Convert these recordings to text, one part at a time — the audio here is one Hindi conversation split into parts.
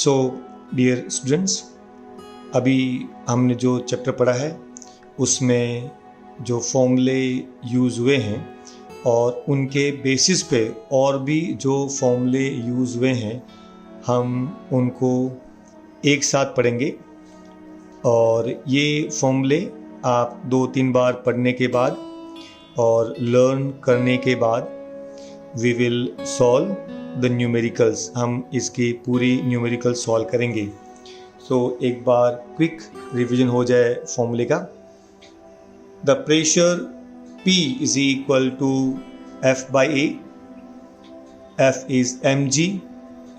सो डियर स्टूडेंट्स, अभी हमने जो चैप्टर पढ़ा है उसमें जो फॉर्मूले यूज़ हुए हैं और उनके बेसिस पे और भी जो फॉर्मूले यूज़ हुए हैं हम उनको एक साथ पढ़ेंगे। और ये फॉर्मूले आप 2-3 बार पढ़ने के बाद और लर्न करने के बाद we will solve the numericals. हम इसकी पूरी न्यूमेरिकल सॉल्व करेंगे। सो एक बार क्विक रिवीजन हो जाए फॉर्मूले का। The pressure P is equal to F by A. F is mg,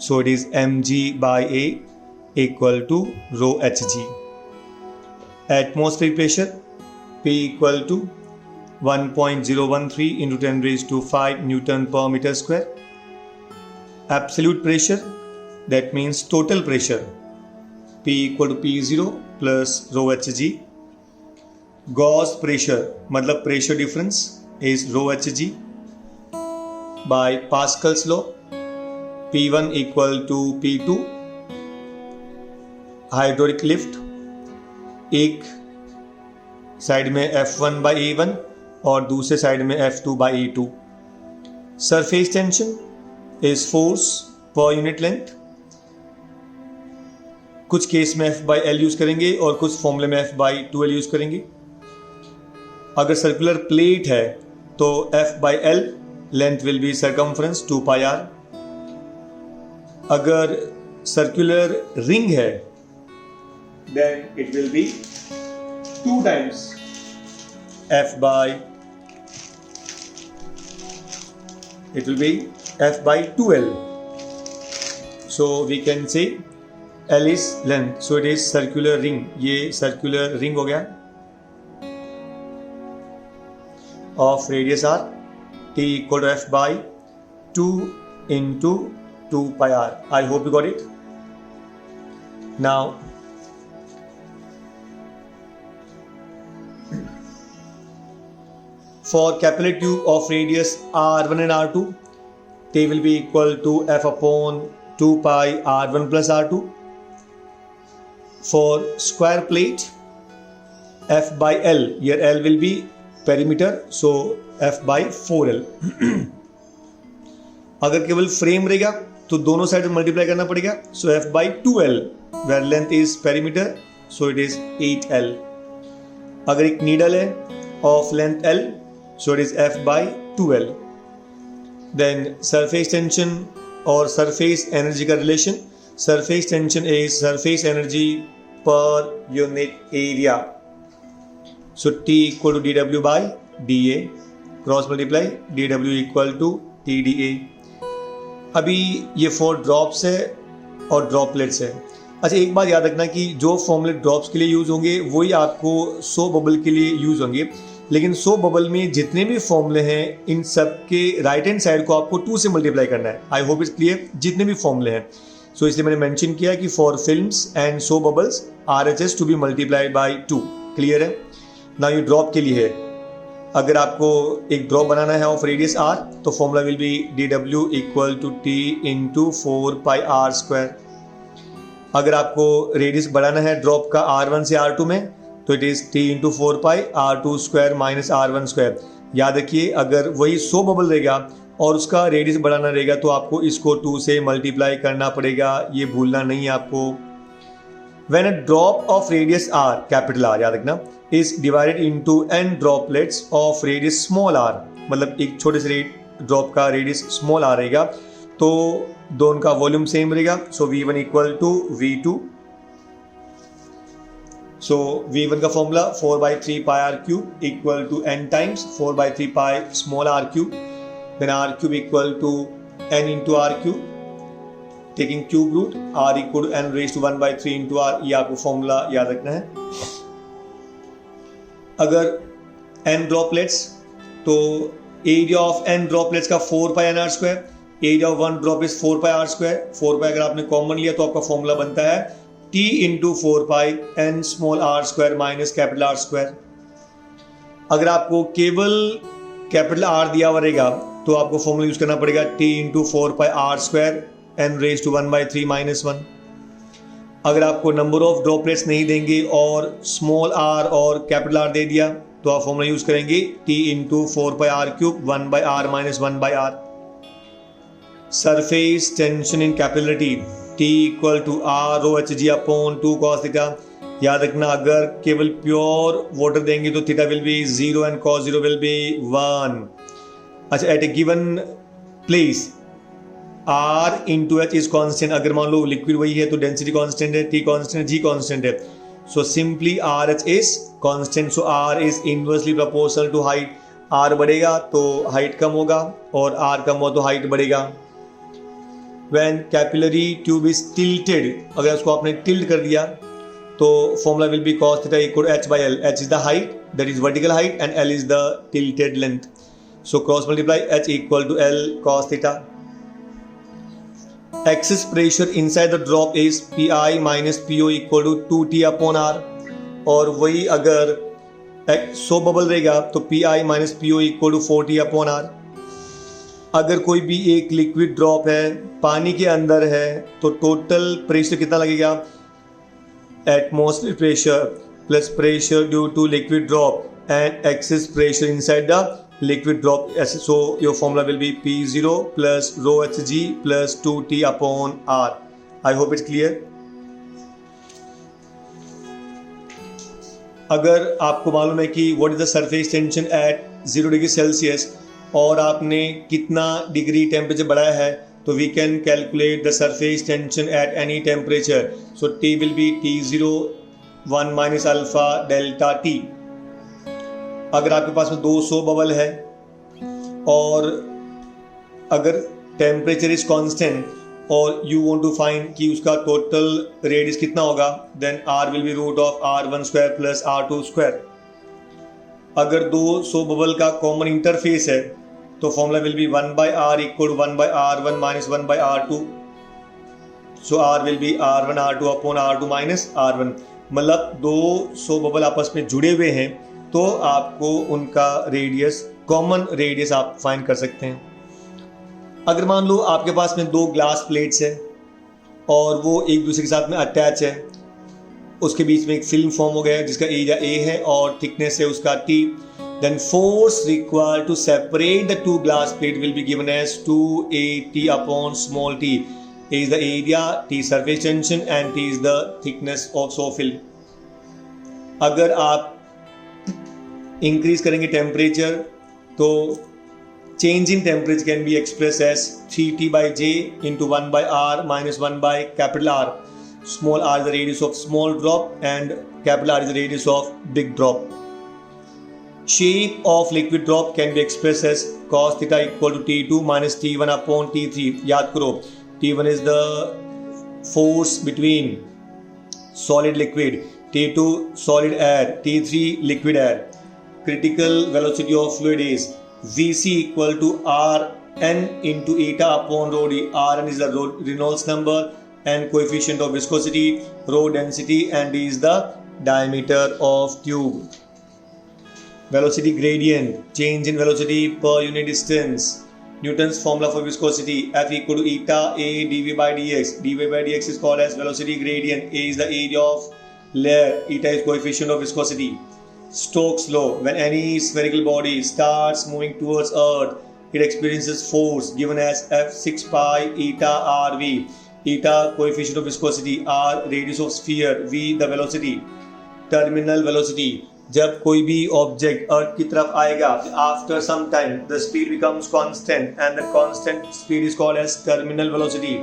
so it is mg by A equal to rho hg. Atmospheric pressure P equal to 1.013 into 10 raised to 5 Newton per meter square. Absolute pressure, that means total pressure, P equal to P0 plus rho hg. Gauss pressure मतलब pressure difference is rho hg. By Pascal's law, P1 equal to P2. Hydraulic lift, एक साइड में F1 by A1 और दूसरे साइड में F2 by A2. Surface tension is force per unit length. कुछ केस में F by L यूज करेंगे और कुछ फॉर्मूले में F by 2L यूज करेंगे। अगर सर्कुलर प्लेट है तो F by L length will be circumference 2 pi r. अगर सर्कुलर रिंग है then it will be 2 times F by, it will be F by 2L. So we can say L is length, so it is circular ring. ये circular ring हो गया of radius r. T equal to F by 2 into 2 pi r. I hope you got it. Now for capillary tube of radius r1 and r2, they will be equal to F upon 2 pi r1 plus r2. For square plate, F by L, here L will be perimeter, so F by 4L. अगर केवल फ्रेम रहेगा तो दोनों साइड में मल्टीप्लाई करना पड़ेगा, so F by 2L, where length is perimeter, so it is 8L. अगर एक नीडल है of length L, so it is F by 2L. Then surface tension और surface energy का relation. Surface tension is surface energy per unit area. So T equal to dW by dA. Cross multiply dW equal to TdA. अभी ये 4 ड्रॉप्स है और ड्रॉपलेट्स है। अच्छा, एक बात याद रखना कि जो फॉर्मूले ड्रॉप्स के लिए यूज़ होंगे वही आपको 100 बबल के लिए यूज़ होंगे, लेकिन 100 बबल में जितने भी फॉर्मूले हैं इन सब के राइट हैंड साइड को आपको 2 से मल्टीप्लाई करना है। आई होप इट्स क्लियर, जितने भी फॉर्मूले हैं। सो इसलिए मैंने मेंशन किया कि for films and 100 bubbles RHS to be multiplied by 2। Clear है ना? ये ड्रॉप के लिए है। अगर आपको एक ड्रॉप बनाना है ऑफ रेडियस r तो formula will be dW equal to T into 4 pi r square. अगर आपको रेडियस बढ़ाना है ड्रॉप का R1 से R2 में तो it is T into 4 pi R2 square minus R1 square. याद रखिए, अगर वही 100 बबल रहेगा और उसका रेडियस बढ़ाना रहेगा तो आपको इसको 2 से मल्टीप्लाई करना पड़ेगा, ये भूलना नहीं है आपको। When a drop of radius r, capital R याद रखना, is divided into n droplets of radius small r, मतलब एक छोटे से ड्रॉप का रेडियस स्मॉल r रहेगा तो दोनों का वॉल्यूम सेम रहेगा। सो V1 equal to V2। So V1 का formula 4 by 3 pi r cube equal to n times 4 by 3 pi small r cube, then r cube equal to n into r cube, taking cube root, r equal to n raise to 1 by 3 into r। ये आपको फॉर्मूला याद रखना है। अगर n ड्रॉपलेट्स तो एरिया ऑफ n ड्रॉपलेट्स का 4 pi n r square, area of 1 drop is 4 pi r square. 4 pi अगर आपने कॉमन लिया तो आपका फॉर्मूला बनता है T into 4 pi n small r square minus capital R square. अगर आपको केवल कैपिटल R दिया हुआ रहेगा तो आपको फॉर्मूला यूज करना पड़ेगा T into 4 pi r square n raise to 1 by 3 minus 1। अगर आपको नंबर ऑफ ड्रॉपलेट्स नहीं देंगे और स्मॉल आर और कैपिटल आर दे दिया तो आप फॉर्मूला यूज करेंगे T into 4πr³ 1/r minus 1/r। Surface tension in capillarity T equal to R rho h g upon 2 cos theta. याद रखना अगर केवल प्योर वाटर देंगे तो theta will be 0 and cos 0 will be 1। अच्छा, at a given place R into h is constant. अगर मान लो लिक्विड वही है तो डेंसिटी कॉन्स्टेंट है, T कॉन्स्टेंट है, G कॉन्स्टेंट है। So simply r h is constant, so R is inversely proportional to height. R बढ़ेगा तो हाइट कम होगा और R कम हो तो हाइट बढ़ेगा। When capillary tube is tilted, अगर उसको आपने tilt कर दिया तो formula will be cos theta equal to h by L. H is the height, that is vertical height, and L is the tilted length. So cross multiply h equal to L cos theta. Excess pressure inside the drop is Pi minus Po equal to 2T upon R. और वही अगर 100 बबल रहेगा तो Pi minus Po equal to 4T upon R. अगर कोई भी एक लिक्विड ड्रॉप है, पानी के अंदर है, तो टोटल प्रेशर कितना लगेगा? Atmosphere pressure plus pressure due to liquid drop and excess pressure inside the liquid drop. So your formula will be P0 plus rho h g plus 2T upon R। I hope it's clear. अगर आपको मालूम है कि what is the surface tension at 0 degree Celsius और आपने कितना डिग्री टेम्परेचर बढ़ाया है तो we can calculate the surface tension at any temperature. So T will be T0 1 minus alpha delta T। अगर आपके पास में 200 बबल है और अगर टेम्परेचर इज कांस्टेंट और यू वांट टू फाइंड कि उसका टोटल रेडियस कितना होगा, then R will be root of R1 square plus R2 square. अगर 200 बबल का कॉमन इंटरफेस है तो formula will be 1/r equal to 1/r1 minus 1/r2। So R will be R1 R2 upon R2 minus R1। मतलब 200 बबल आपस में जुड़े हुए हैं तो आपको उनका रेडियस, कॉमन रेडियस आप फाइंड कर सकते हैं। अगर मान लो आपके पास में 2 ग्लास प्लेट्स है और वो एक दूसरे के साथ में अटैच है, उसके बीच में एक फिल्म फॉर्म हो गया है जिसका एरिया A है और थिकनेस है उसका T। Then force required to separate the 2 glass plate will be given as 2AT upon small t. A is the area, T surface tension and T is the thickness of soft film. अगर आप इंक्रीज करेंगे टेम्परेचर तो change in temperature can be expressed as 3T by J into 1/R minus 1 by capital R. Small r is the radius of small drop and capital R is the radius of big drop. Shape of liquid drop can be expressed as cos theta equal to T2 minus T1 upon T3. याद करो T1 is the force between solid liquid, T2 solid air, T3 liquid air. Critical velocity of fluid is Vc equal to Rn into eta upon rho d. Rn is the Reynolds number and coefficient of viscosity, rho density, and d is the diameter of tube. Velocity gradient, change in velocity per unit distance. Newton's formula for viscosity, F equal to eta A dV by dx. dV by dx is called as velocity gradient. A is the area of layer, eta is coefficient of viscosity. Stokes law, when any spherical body starts moving towards Earth, it experiences force given as F6 pi eta RV. Eta coefficient of viscosity, R radius of sphere, V the velocity. Terminal velocity, जब कोई भी ऑब्जेक्ट अर्थ की तरफ आएगा, after some time the speed becomes constant and the constant speed is called as terminal velocity,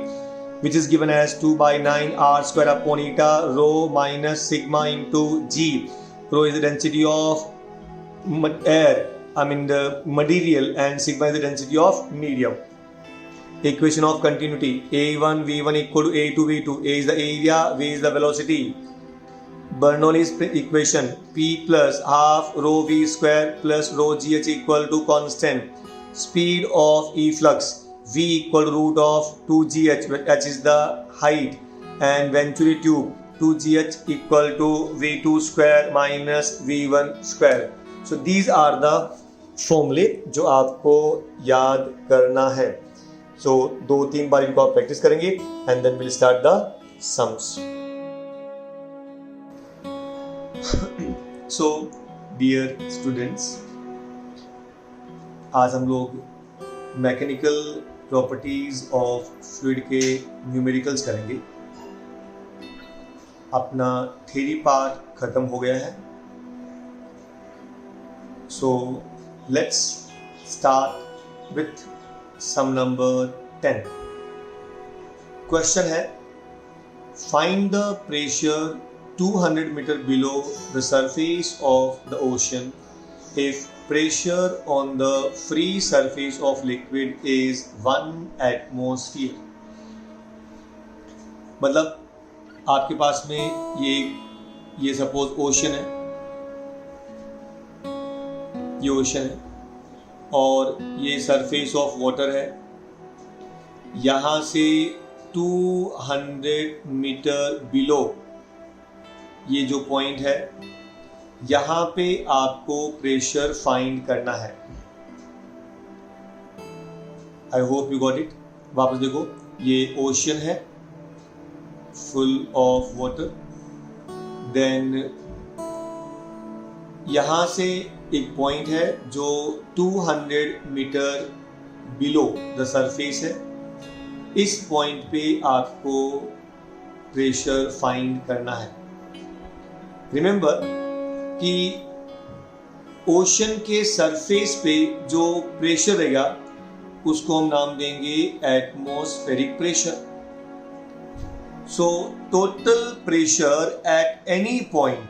which is given as 2/9 r square upon eta rho minus sigma into g. Rho is the density of air, I mean the material, and sigma is the density of medium. Equation of continuity, A1 V1 equal to A2 V2. A is the area, V is the velocity. Bernoulli's equation, P plus half rho V square plus rho GH equal to constant. Speed of efflux, V equal to root of 2GH, where H is the height, and venturi tube, 2GH equal to V2 square minus V1 square. So these are the formulae जो आपको याद करना है. So 2-3 बार इनको आप प्रैक्टिस करेंगे and then we'll start the sums. So dear students, आज हम लोग मैकेनिकल प्रॉपर्टीज ऑफ फ्लूइड के न्यूमेरिकल्स करेंगे। अपना थ्योरी पार्ट खत्म हो गया है। So let's start with sum number 10। Question है, find the pressure 200 metre below the surface of the ocean if pressure on the free surface of liquid is 1 atmosphere। मतलब आपके पास में ये सपोज ओशन है, ये ओशन है और ये सरफेस ऑफ वाटर है। यहाँ से 200 मीटर बिलो ये जो पॉइंट है, यहाँ पे आपको प्रेशर फाइंड करना है। I hope you got it. वापस देखो, ये ओशन है फुल ऑफ वाटर। देन यहाँ से एक पॉइंट है जो 200 मीटर बिलो द सरफेस है। इस पॉइंट पे आपको प्रेशर फाइंड करना है। रिमेंबर कि ओशन के सरफेस पे जो प्रेशर रहेगा उसको हम नाम देंगे atmospheric pressure. So total pressure at any point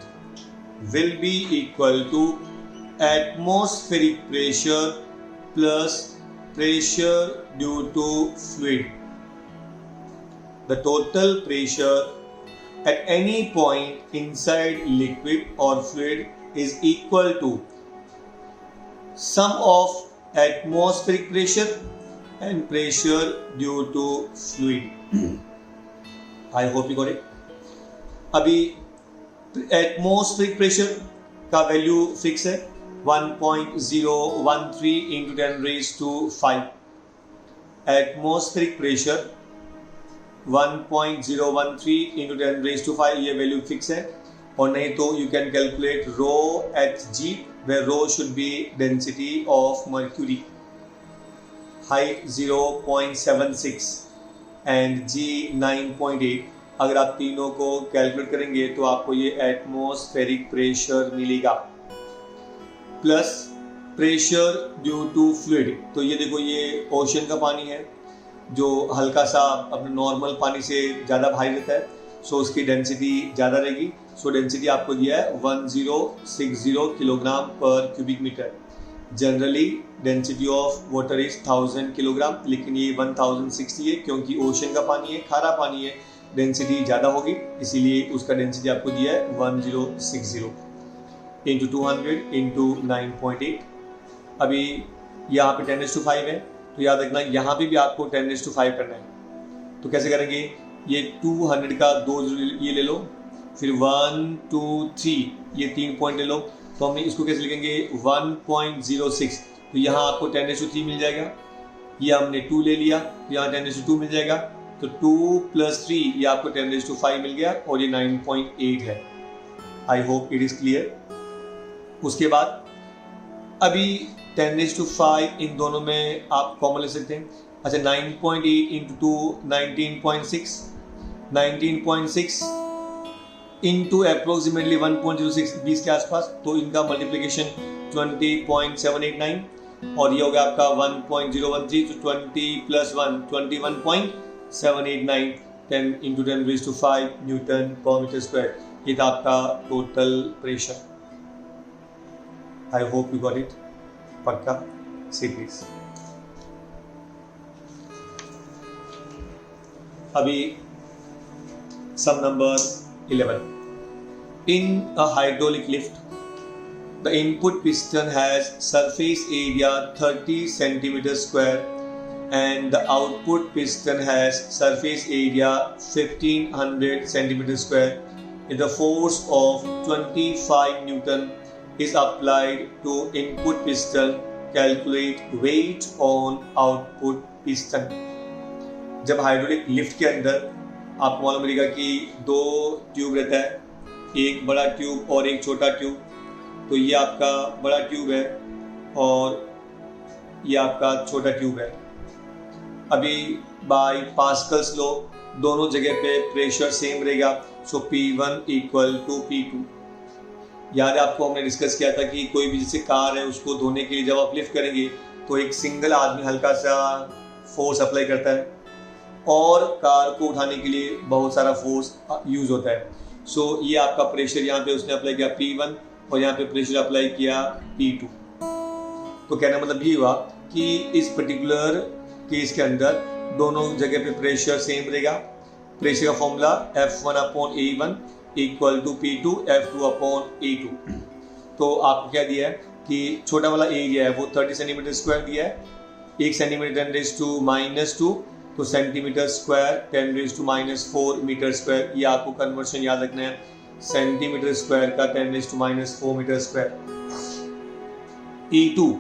will be equal to atmospheric pressure plus pressure due to fluid. The total pressure at any point inside liquid or fluid is equal to sum of atmospheric pressure and pressure due to fluid। I hope you got it। अभी एटमॉस्फेरिक प्रेशर का वैल्यू फिक्स है 1.013 into 10 raised to 5। Atmospheric pressure 1.013 into 10 raised to 5 ये वैल्यू फिक्स है। और नहीं तो you can calculate rho at g, where rho should be density of mercury, height 0.76 and g 9.8। अगर आप तीनों को कैलकुलेट करेंगे तो आपको ये एटमॉस्फेरिक प्रेशर मिलेगा plus pressure due to fluid. तो ये देखो, ये ओशन का पानी है जो हल्का सा अपने नॉर्मल पानी से ज़्यादा भारी रहता है, सो उसकी डेंसिटी ज़्यादा रहेगी। सो डेंसिटी आपको दिया है 1060 किलोग्राम पर cubic metre. Generally density of water is 1000 kilogram, लेकिन ये 1060 है क्योंकि ओशन का पानी है, खारा पानी है, डेंसिटी ज़्यादा होगी, इसीलिए उसका डेंसिटी आपको दिया है 1060 इंटू 200 इंटू 9.8। अभी यहाँ पे 10⁵ है, तो याद रखना यहाँ पे भी आपको 10⁵ करना है। तो कैसे करेंगे, ये 200 का 2 ये ले लो, फिर 1 2 3 ये 3 पॉइंट ले लो। तो हमने इसको कैसे लिखेंगे 1.06, तो यहाँ आपको 10⁵ मिल जाएगा। ये हमने 2 ले लिया तो यहाँ 10⁵ मिल जाएगा, तो 2 + 3 ये आपको 10⁵ मिल गया और ये 9.8 है। I hope it is clear. उसके बाद अभी 10⁵ इन दोनों में आप कॉमन ले सकते हैं। अच्छा, 9.8 इंटू 2 19.6, 19.6 इंटू अप्रोक्सीमेटली 1.06 20 के आसपास, तो इनका मल्टीप्लिकेशन 20.789 और ये हो गया आपका 1.013, तो 20 + 1 21.789 10 इंटू 10⁵ न्यूटन पर मीटर स्क्वायर। ये था आपका total pressure. I hope you got it. पक्का सी प्लीज। अभी sum number 11। In a hydraulic lift the input piston has surface area 30 centimetre square and the output piston has surface area 1500 centimetre square. If the force of 25 Newton is applied to input piston, calculate weight on output piston। जब हाइड्रोलिक लिफ्ट के अंदर आपको मालूम मिलेगा कि 2 ट्यूब रहता है एक बड़ा ट्यूब और एक छोटा ट्यूब। तो ये आपका बड़ा ट्यूब है और ये आपका छोटा ट्यूब है। अभी बाय पास्कल्स लॉ दोनों जगह पे प्रेशर सेम रहेगा। सो P1 इक्वल टू P2। याद है आपको हमने डिस्कस किया था कि कोई भी जैसे कार है उसको धोने के लिए जब आप लिफ्ट करेंगे तो एक सिंगल आदमी हल्का सा फोर्स अप्लाई करता है और कार को उठाने के लिए बहुत सारा फोर्स यूज होता है। सो ये आपका प्रेशर यहाँ पे उसने अप्लाई किया P1 और यहाँ पे प्रेशर अप्लाई किया P2। तो कहना मतलब ये हुआ कि इस पर्टिकुलर केस के अंदर दोनों जगह पे प्रेशर सेम रहेगा। प्रेशर का formula F1/A1 equal to P2 F2/A2। तो आपको क्या दिया है कि छोटा वाला एरिया है वो 30 सेंटीमीटर स्क्वायर दिया है। 1 सेंटीमीटर 10⁻², तो सेंटीमीटर स्क्वायर 10⁻⁻4 मीटर स्क्वायर। ये आपको कन्वर्शन याद रखना है, सेंटीमीटर स्क्वायर का 10⁻⁻4 मीटर स्क्वायर। E2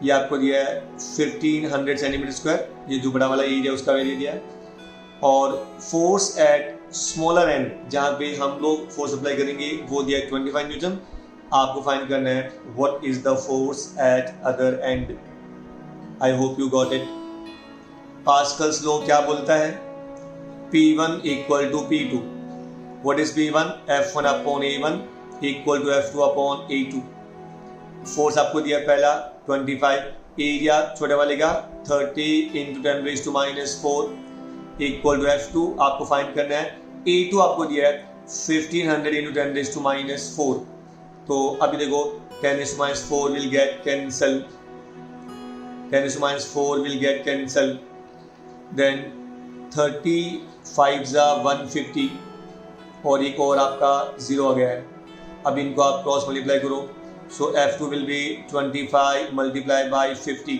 ये आपको दिया है 1500 सेंटीमीटर स्क्वायर, ये जो बड़ा वाला एरिया उसका एरिया दिया है। और फोर्स एट स्मॉलर एंड जहाँ पे हम लोग फोर्स अप्लाई करेंगे वो दिया है 25 न्यूटन। आपको फाइंड करना है what is the force at other end. I hope you got it. Pascal's law क्या बोलता है? P1 equal to P2। What is P1? F1/A1 equal to F2/A2। Force आपको दिया पहला 25, एरिया छोटे वाले का 30 × 10⁻⁻4 इक्वल टू F2 आपको फाइंड करना है। A2 आपको दिया है 1500 × 10⁻⁴। तो अभी देखो 10⁻⁴ will get cancel, 10⁻⁴ will get cancel. Then 35 150 और एक और आपका 0 आ गया है। अब इनको आप क्रॉस मल्टीप्लाई करो। सो F2 will be 25 multiply by 50।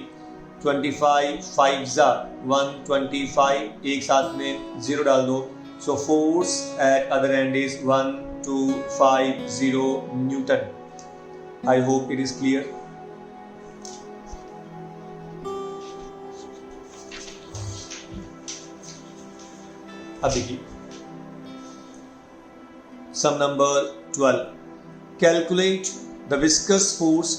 25 5 125, एक साथ में 0 डाल दो। So force at other end is 1250 newton. I hope it is clear. अब देखिए sum number 12। Calculate the viscous force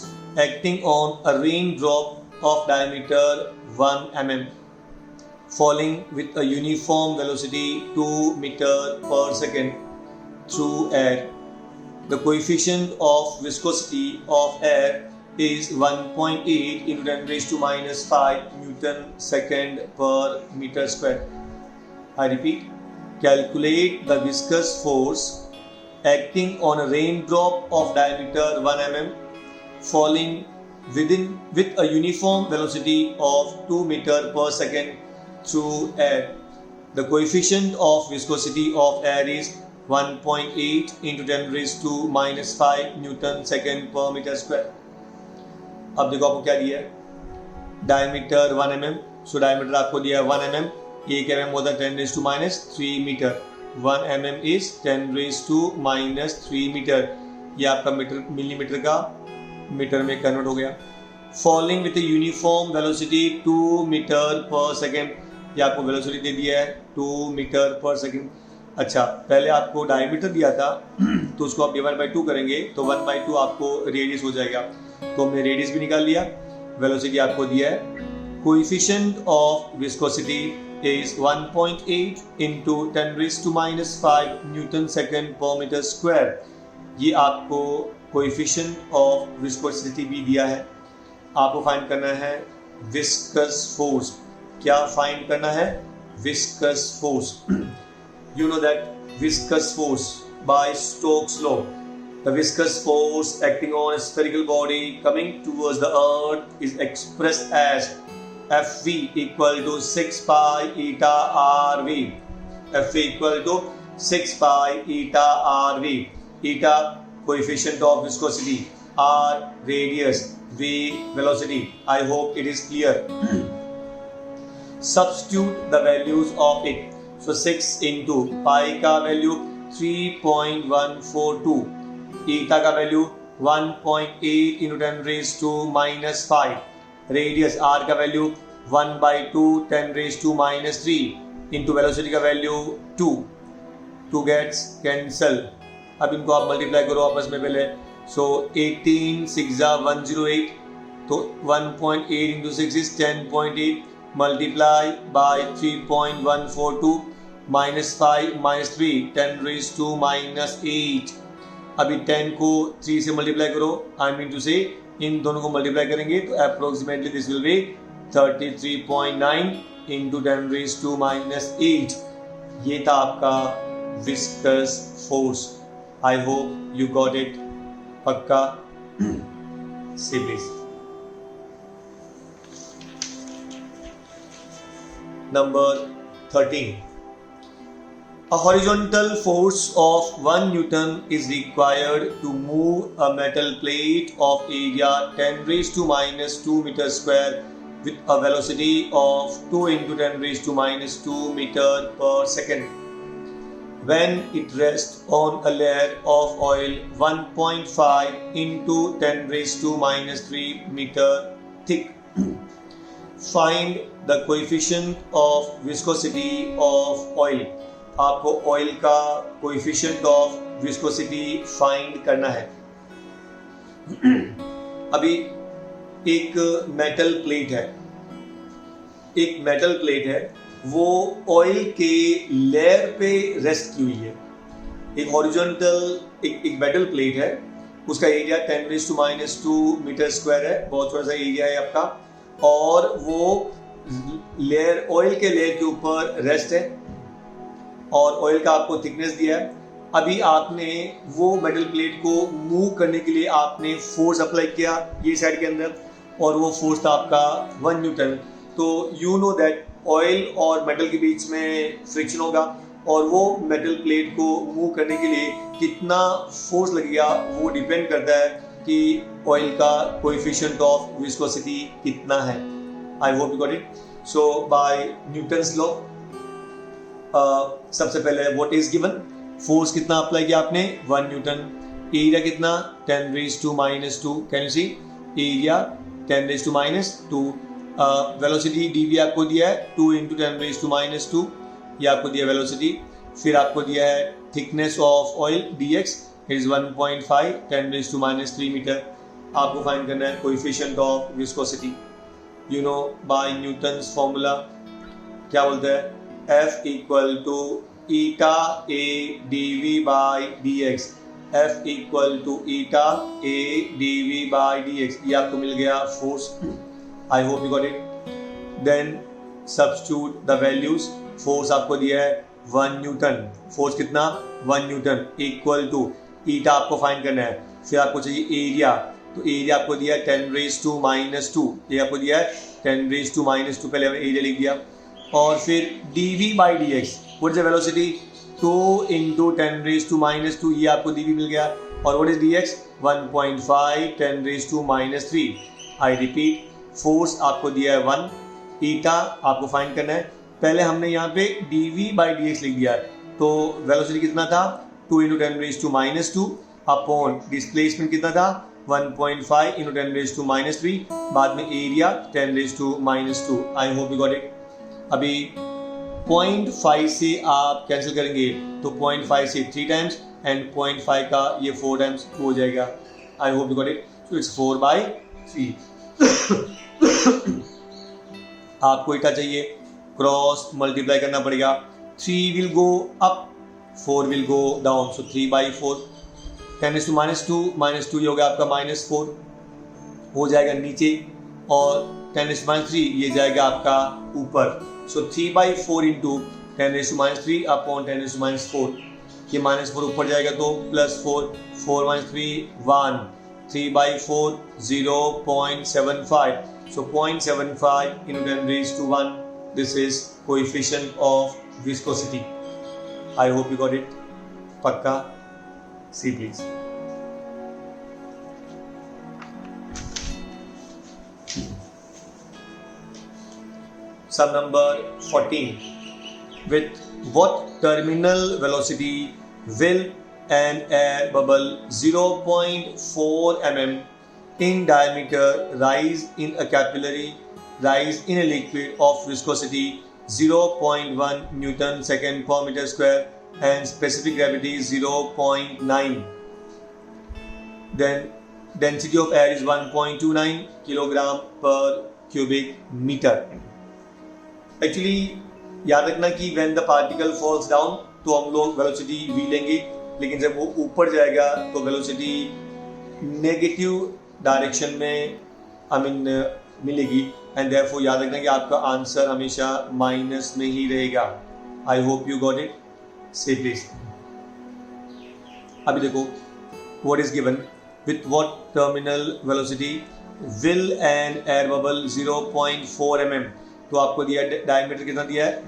acting on a raindrop of diameter 1 mm falling with a uniform velocity 2 meters per second through air. The coefficient of viscosity of air is 1.8 × 10⁻⁵ Newton second per meter square. I repeat, calculate the viscous force acting on a raindrop of diameter 1 mm falling with a uniform velocity of 2 meters per second through air. The coefficient of viscosity of air is 1.8 × 10⁻⁵ Newton second per meter square. अब देखो आपको क्या दिया है, डायमीटर 1 mm। सो डायमीटर आपको दिया है 1 mm, 1 mm होता है 10⁻³ मीटर। 1 mm is 10⁻³ metre. ये आपका मीटर मिलीमीटर का मीटर में कन्वर्ट हो गया। Falling with uniform velocity 2 metre पर सेकेंड, ये आपको वेलोसिटी दे दिया है 2 मीटर पर सेकेंड। अच्छा, पहले आपको डायमीटर दिया था तो उसको आप /2 करेंगे तो 1/2 आपको रेडियस हो जाएगा। तो हमने रेडियस भी निकाल लिया। वेलोसिटी आपको दिया है। Coefficient of viscosity is 1.8 × 10⁻⁵ Newton second per meter square। ये आपको कोएफिशिएंट ऑफ विस्कोसिटी भी दिया है। आपको फाइंड करना है विस्कस फोर्स। क्या फाइंड करना है? Viscous force. You know that viscous force by Stokes law, the viscous force acting on a spherical body coming towards the earth is expressed as Fv equal to 6 pi eta Rv. Fv equal to 6 pi eta Rv. Eta coefficient of viscosity, R radius, V velocity. I hope it is clear. Substitute the values of it. So 6 into pi का value 3.142, eta का value 1.8 × 10⁻⁵, रेडियस r का वैल्यू 1/2 10⁻³ into वेलोसिटी का वैल्यू 2 गेट्स कैंसल। अब इनको आप मल्टीप्लाई करो आपस में पहले। सो 18 6 108, तो 1.8 इंटू 6 इज 10.8, multiply by 3.142 minus 5 minus 3 10 raise to minus 8। अभी 10 को 3 से मल्टीप्लाई करो, आई मीन टू से इन दोनों को मल्टीप्लाई करेंगे तो approximately this will be 33.9 into 10 raise to minus 8। ये था आपका viscous force. I hope you got it. पक्का से please. Number 13, a horizontal force of 1 Newton is required to move a metal plate of area 10 raised to minus 2 meter square with a velocity of 2 into 10 raised to minus 2 meter per second when it rests on a layer of oil 1.5 into 10 raised to minus 3 meter thick. Find the coefficient of viscosity of oil. आपको ऑयल का कोएफिशिएंट ऑफ विस्कोसिटी फाइंड करना है। अभी एक मेटल प्लेट है, वो ऑयल के लेयर पे रेस्ट की हुई है। एक हॉरिजॉन्टल एक मेटल प्लेट है, उसका area 10 raise to minus 2 metre square है, बहुत थोड़ा सा एरिया है आपका, और वो लेयर ऑयल के लेयर के ऊपर रेस्ट है और ऑयल का आपको थिकनेस दिया है। अभी आपने वो मेटल प्लेट को मूव करने के लिए आपने फोर्स अप्लाई किया ये साइड के अंदर, और वो फोर्स था आपका 1 न्यूटन। तो यू नो दैट ऑयल और मेटल के बीच में फ्रिक्शन होगा और वो मेटल प्लेट को मूव करने के लिए कितना फोर्स लगेगा वो डिपेंड करता है कि ऑयल का कोएफिशिएंट ऑफ विस्कोसिटी कितना है। I hope you got it. So by Newton's law सबसे पहले व्हाट इज गिवन, फोर्स कितना अप्लाई किया आपने 1 न्यूटन, एरिया कितना 10 raise to minus 2, can you see area 10 raise to minus 2, velocity dv आपको दिया है 2 इंटू 10 रेज़ टू माइनस 2, ये आपको दिया वेलोसिटी। फिर आपको दिया है thickness of oil dx is 1.5 10 raise to minus 3 metre. आपको फाइंड करना है coefficient of viscosity. You know by Newton's formula क्या बोलता है, F equal to eta A dv by dx, F equal to eta A dv by dx। ये आपको मिल गया force. I hope you got it. Then substitute the values. Force आपको दिया है 1 न्यूटन, फोर्स कितना 1 न्यूटन इक्वल टू ईटा आपको फाइंड करना है। फिर आपको चाहिए एरिया, तो एरिया आपको दिया है 10 रेज़ टू माइनस 2, ये आपको दिया है 10 रेज़ टू माइनस 2, पहले हमने एरिया लिख दिया। और फिर dv by dx, what is the velocity 2 into 10 raise to minus 2, ये आपको dv मिल गया। और what is dx 1.5 10 raise to minus 3। I repeat, force आपको दिया है 1, ईटा आपको फाइंड करना है। पहले हमने यहाँ पे dv बाई dx लिख दिया है, तो वेलोसिटी कितना था 2 into 10 raise to minus 2 upon displacement कितना था 1.5 इंटू 10 रेज़ टू माइनस 3, बाद में area 10 raise to minus 2। I hope you got it. अभी 0.5 से आप कैंसिल करेंगे तो 0.5 से 3 टाइम्स एंड 0.5 का ये 4 टाइम्स हो जाएगा। I hope you got it. So it's 4/3। आपको इतना चाहिए, क्रॉस मल्टीप्लाई करना पड़ेगा। 3 will go up, 4 will go down, so 3/4 10 raise to minus 2 ये हो गया आपका -4 हो जाएगा नीचे, और 10 रेज़ टू -3 ये जाएगा आपका ऊपर। So 3/4 into 10 raise to -3 upon 10 raise to -4, ये -4 ऊपर जाएगा तो +4, 4 - 3 1, 3/4 0.75, so 0.75 into 10 raised to 1, this is coefficient of viscosity. I hope you got it. Pakka? See please. Sum number 14. With what terminal velocity will an air bubble 0.4 mm in diameter rise in a capillary, rise in a liquid of viscosity 0.1 Newton second per meter square and specific gravity is 0.9. Then density of air is 1.29 kilogram per cubic meter. Actually याद रखना कि when the particle falls down तो हम लोग velocity v लेंगे, लेकिन जब वो ऊपर जाएगा तो velocity नेगेटिव डायरेक्शन में मिलेगी, एंड देयरफॉर याद रखना कि आपका आंसर हमेशा माइनस में ही रहेगा. आई होप यू गॉट इट. से प्लीज अभी देखो what is given with what terminal velocity will an air bubble 0.4 mm. तो आपको दिया डायमीटर कितना दिया है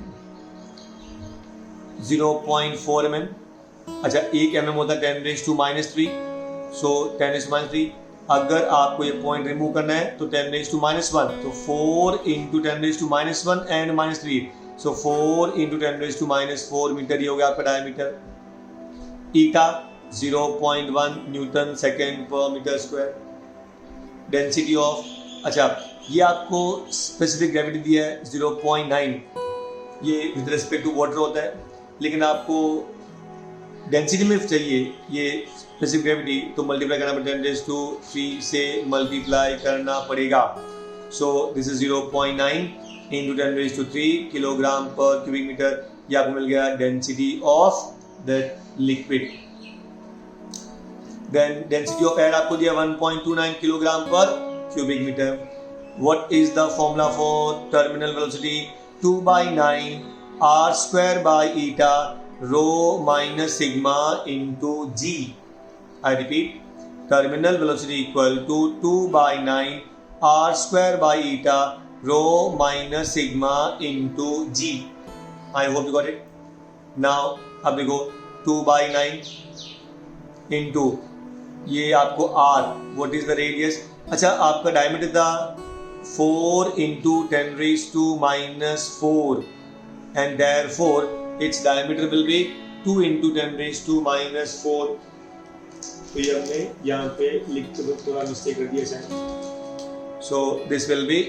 0.4 mm. अच्छा 1 mm होता है 10⁻⁻3. सो 10⁻⁻3. अगर आपको ये पॉइंट रिमूव करना है तो 10⁻⁻1, तो 4 × 10⁻⁻1 एंड -3. सो 4 × 10⁻⁻4 मीटर ये हो गया आपका डायमीटर. ईटा 0.1 न्यूटन सेकेंड पर मीटर स्क्वायर. डेंसिटी ऑफ, अच्छा ये आपको स्पेसिफिक ग्रेविटी दिया है 0.9. ये विद रिस्पेक्ट टू वाटर होता है, लेकिन आपको डेंसिटी में चाहिए ये स्पेसिफिक ग्रेविटी, तो मल्टीप्लाई करना पड़ेगा 10⁻³ से मल्टीप्लाई करना पड़ेगा. सो दिस इज 0.9 × 10⁻³ किलोग्राम पर क्यूबिक मीटर. ये आपको मिल गया density of that liquid. Then density of air आपको दिया 1.29 किलोग्राम पर cubic metre. What is the formula for terminal velocity? 2/9 r² by eta rho minus sigma into g. I repeat, terminal velocity equal to 2/9 r² by eta rho minus sigma into g. I hope you got it. Now अब देखो 2/9 into ये आपको r. What is the radius? अच्छा आपका डायमीटर था 4 × 10⁻⁻4 and therefore its diameter will be 2 × 10⁻⁻4. तो ये हमने यहाँ पे लिख के थोड़ा मिस्टेक कर दिया शायद. So this will be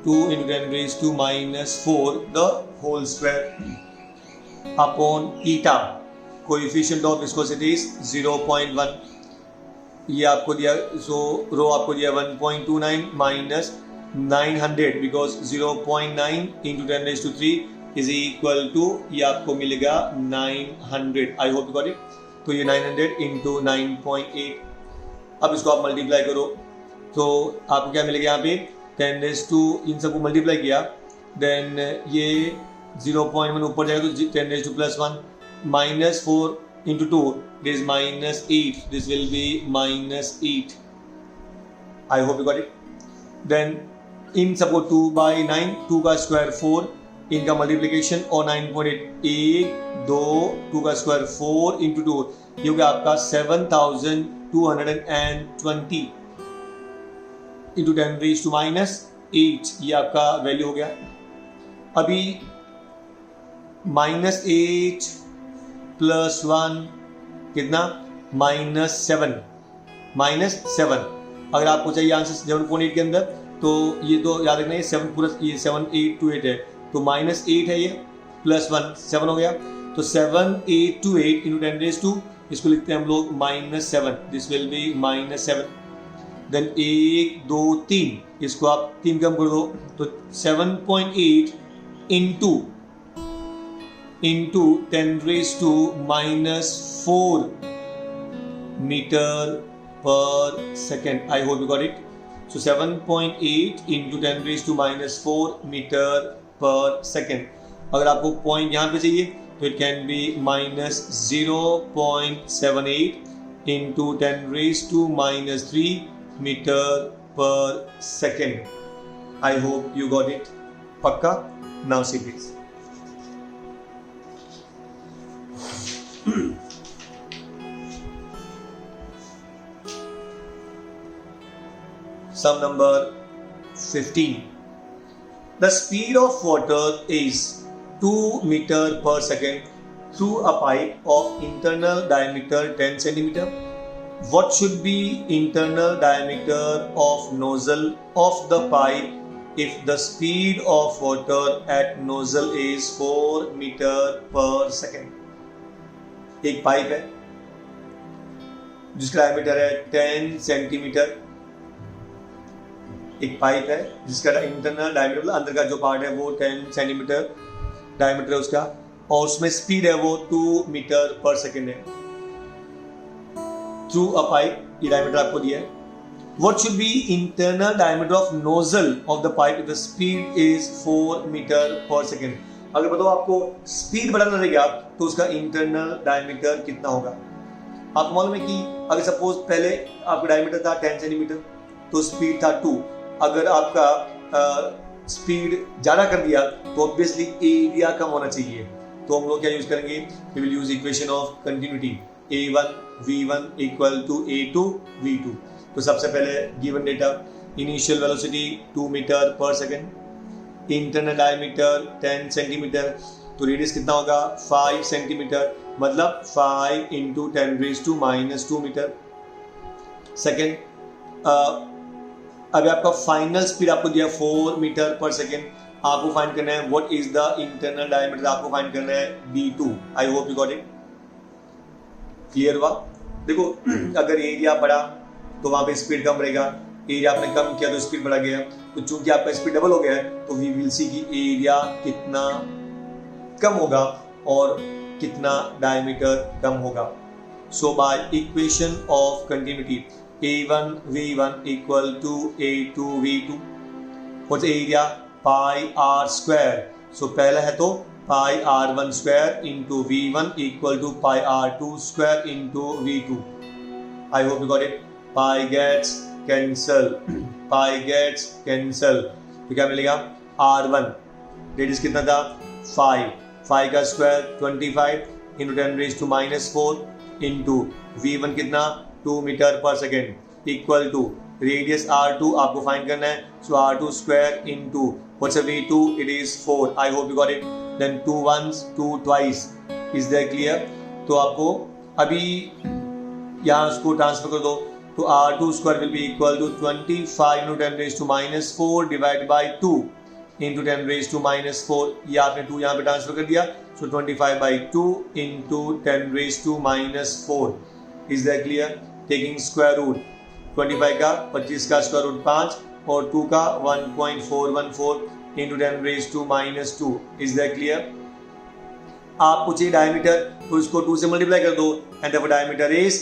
2 × 10⁻⁻4 the whole square upon eta. Coefficient of viscosity is 0.1. ये आपको दिया, सो रो आपको दिया 1.29 minus 900 because 0.9 × 10⁻³ is equal to ये आपको मिलेगा 900. I hope you got it. तो ये 900 × 9.8. अब इसको आप मल्टीप्लाई करो तो आपको क्या मिलेगा यहाँ पे 10⁻². इन सबको मल्टीप्लाई किया देन ये 0.1 ऊपर जाएगा तो 10⁻+1 -4 × 2 this is -8. This will be -8. I hope you got it. Then इन सबको 2/9 2 का स्क्वायर 4 इनका मल्टीप्लिकेशन और 9.8 1 2 2 का स्क्वायर 4 × 2 ये हो गया आपका 7220 × 10⁻⁻8. ये आपका वैल्यू हो गया. अभी -8 + 1 कितना -7. अगर आपको चाहिए आंसर 7.8 के अंदर तो ये तो याद रखना ये 7 पूरा ये 7 8 2 8 है तो -8 है ये +1 7 हो गया. तो 7 8 2 8 × 10⁻². इसको लिखते हैं हम लोग -7. This will B -7. देन 1 2 3 इसको आप 3 कम कर दो तो 7.8 into 10⁻⁻4 meter per second. I hope you got it. So 7.8 × 10⁻⁻4 meter per second. अगर आपको पॉइंट यहाँ पे चाहिए तो it can be -0.78 × 10⁻⁻3 meter per second. I hope you got it. पक्का? Now see please. Sum number 15. The speed of water is 2 meter per second through a pipe of internal diameter 10 centimeter. What should be internal diameter of nozzle of the pipe if the speed of water at nozzle is 4 meter per second। एक पाइप है जिसका डायमीटर है 10 सेंटीमीटर। एक पाइप है जिसका इंटरनल डायमीटर मतलब अंदर का जो पार्ट है वो 10 सेंटीमीटर डायमीटर है उसका, और उसमें स्पीड है वो 2 मीटर पर सेकेंड है। थ्रू अ पाइप, ये डायमीटर आपको दिया है। What should be internal diameter of nozzle of the pipe if the speed is 4 meter per second? अगर बताओ आपको स्पीड बढ़ाना रहेगा तो उसका इंटरनल डायमीटर कितना होगा। आपको मालूम है कि अगर सपोज पहले आपका डायमीटर था 10 सेंटीमीटर तो स्पीड था 2। अगर आपका स्पीड ज्यादा कर दिया तो ऑब्वियसली एरिया कम होना चाहिए। तो हम लोग क्या यूज करेंगे, we will use equation of continuity A1 V1 equal to A2 V2। तो सबसे पहले given data, initial velocity 2 metre पर सेकेंड, इंटरनल डायमीटर 10 सेंटीमीटर, तो रेडियस कितना होगा 5 सेंटीमीटर, मतलब 5 इंटू 10⁻⁻² मीटर। सेकेंड, अभी आपका फाइनल स्पीड आपको दिया 4 मीटर पर सेकेंड, आपको फाइंड करना है what is the internal diameter, आपको फाइंड करना है B2। I hope you got it. Clear हुआ। देखो अगर एरिया बढ़ा तो वहां पे स्पीड कम रहेगा, एरिया आपने कम किया तो स्पीड बढ़ा गया। तो चूंकि आपका स्पीड डबल हो गया है तो वी विल सी कि एरिया कितना कम होगा और कितना डायमीटर कम होगा। So by equation of continuity A1 V1 equal to A2 V2, what's area pi r square. So पहला है तो pi r1 square into V1 equal to pi r2 square into V2। I hope you got it. Pi gets cancel, pi gets cancel, तो क्या मिलेगा R1 रेडियस कितना था 5 का स्क्वायर 25 इंटू 10⁻⁻⁴ इंटू V1 कितना 2 मीटर पर second equal to radius R2 आपको फाइंड करना है। So R2 square into what's V2, it is 4। I hope you got it. Then 2 once 2 twice, is that clear. तो आपको अभी यहाँ उसको ट्रांसफर कर दो तो R2 square will be equal to 25 into 10⁻⁴ divide by 2 into 10⁻⁴। ये आपने 2 यहाँ पे ट्रांसफर कर दिया। So 25/2 into 10⁻⁴। Is that clear. Taking square root 25 का 25 का स्क्वायर रूट 5 और 2 का 1.414 इंटू 10⁻²। Is that clear. आप पूछिए डायमीटर तो इसको 2 से मल्टीप्लाई कर दो एंड द डायमीटर इज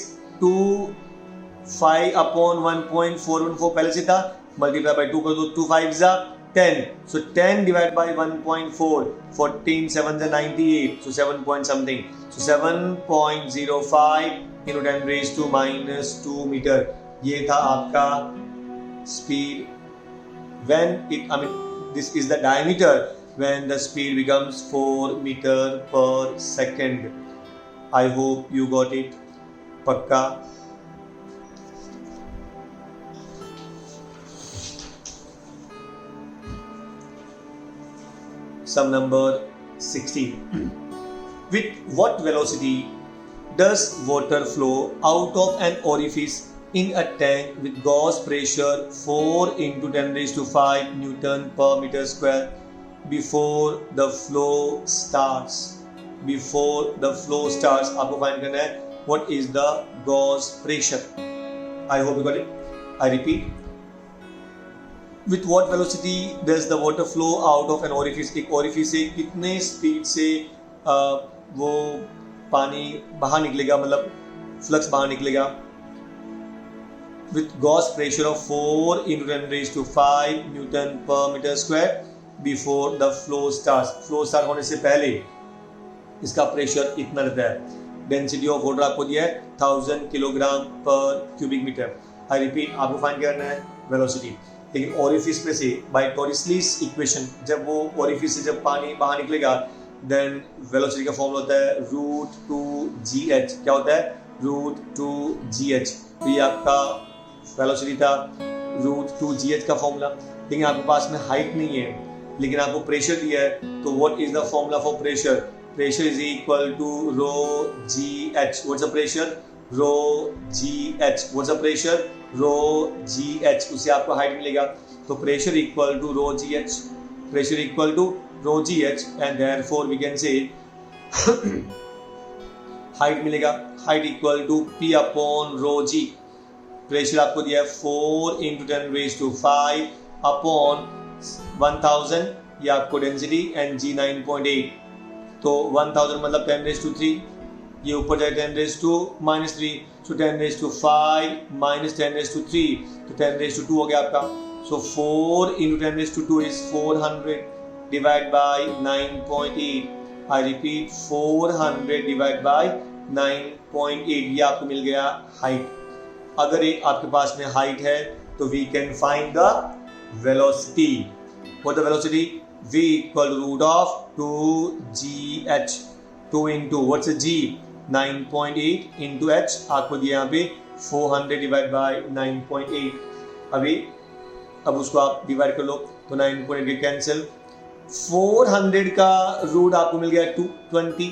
2/1.414 पहले से था, मल्टीप्लाई बाय 2 कर दो, 2 5 जा 10, सो 10 डिवाइड बाय 1.4, 14 7 जा 98, सो 7 point something, सो 7.05 इंटू 10⁻² मीटर। ये था आपका speed when it, I mean this is the diameter when the speed becomes 4 meter per second. I hope you got it. Pakka. Sum number 16. With what velocity does water flow out of an orifice in a tank with gauge pressure 4 into 10⁵ Newton per meter square before the flow starts? Before the flow starts, आपको फाइंड करना है what is the gauge pressure. I hope you got it. I repeat. With what velocity does the water flow out of an orifice? एक orifice से कितने स्पीड से वो पानी बाहर निकलेगा, मतलब फ्लक्स बाहर निकलेगा। With gauge pressure of 4 into 10⁵ Newton per meter square before the flow starts. Flow start होने से पहले इसका प्रेशर इतना रहता है। डेंसिटी ऑफ वाटर आपको दिया है 1000 किलोग्राम पर क्यूबिक मीटर। आई रिपीट, आपको फाइंड करना है वेलोसिटी। लेकिन ओरिफिस में से बाय टॉरिस्लीस इक्वेशन, जब वो ओरिफिस से जब पानी बाहर निकलेगा देन वेलोसिटी का फॉर्मूला होता है √2gh। क्या होता है √2gh। तो ये आपका वेलोसिटी था √2gh का फॉर्मूला। लेकिन आपके पास में हाइट नहीं है लेकिन आपको प्रेशर दिया है, तो what is the formula for pressure? Pressure is equal to ρgh। What's the pressure? ρgh। What's the pressure? ρgh। उससे आपको हाइट मिलेगा। तो pressure equal to rho g h, pressure equal to rho g h and therefore we can say height मिलेगा, height equal to p upon rho g. Pressure आपको दिया है 4 इंटू 10⁵ अपॉन 1000, ये आपको डेंसिटी एंड जी 9.8, तो 1000 मतलब 10⁻3, ये ऊपर जाए 10⁻³ सो 10⁵ माइनस 10⁻3 तो 10⁻² हो गया आपका। सो 4 into 10⁻² is 400 divide by 9.8। I repeat 400 divide by 9.8, ये आपको मिल गया हाइट। अगर ये आपके पास में हाइट है तो we can find the velocity. What the velocity? v equal root of 2gh, 2 into what's g 9.8 into h, आपको दिया यहाँ पे 400 डिवाइड बाई 9.8। अब उसको आप डिवाइड कर लो तो 9.8 के कैंसिल, 400 का रूट आपको मिल गया 220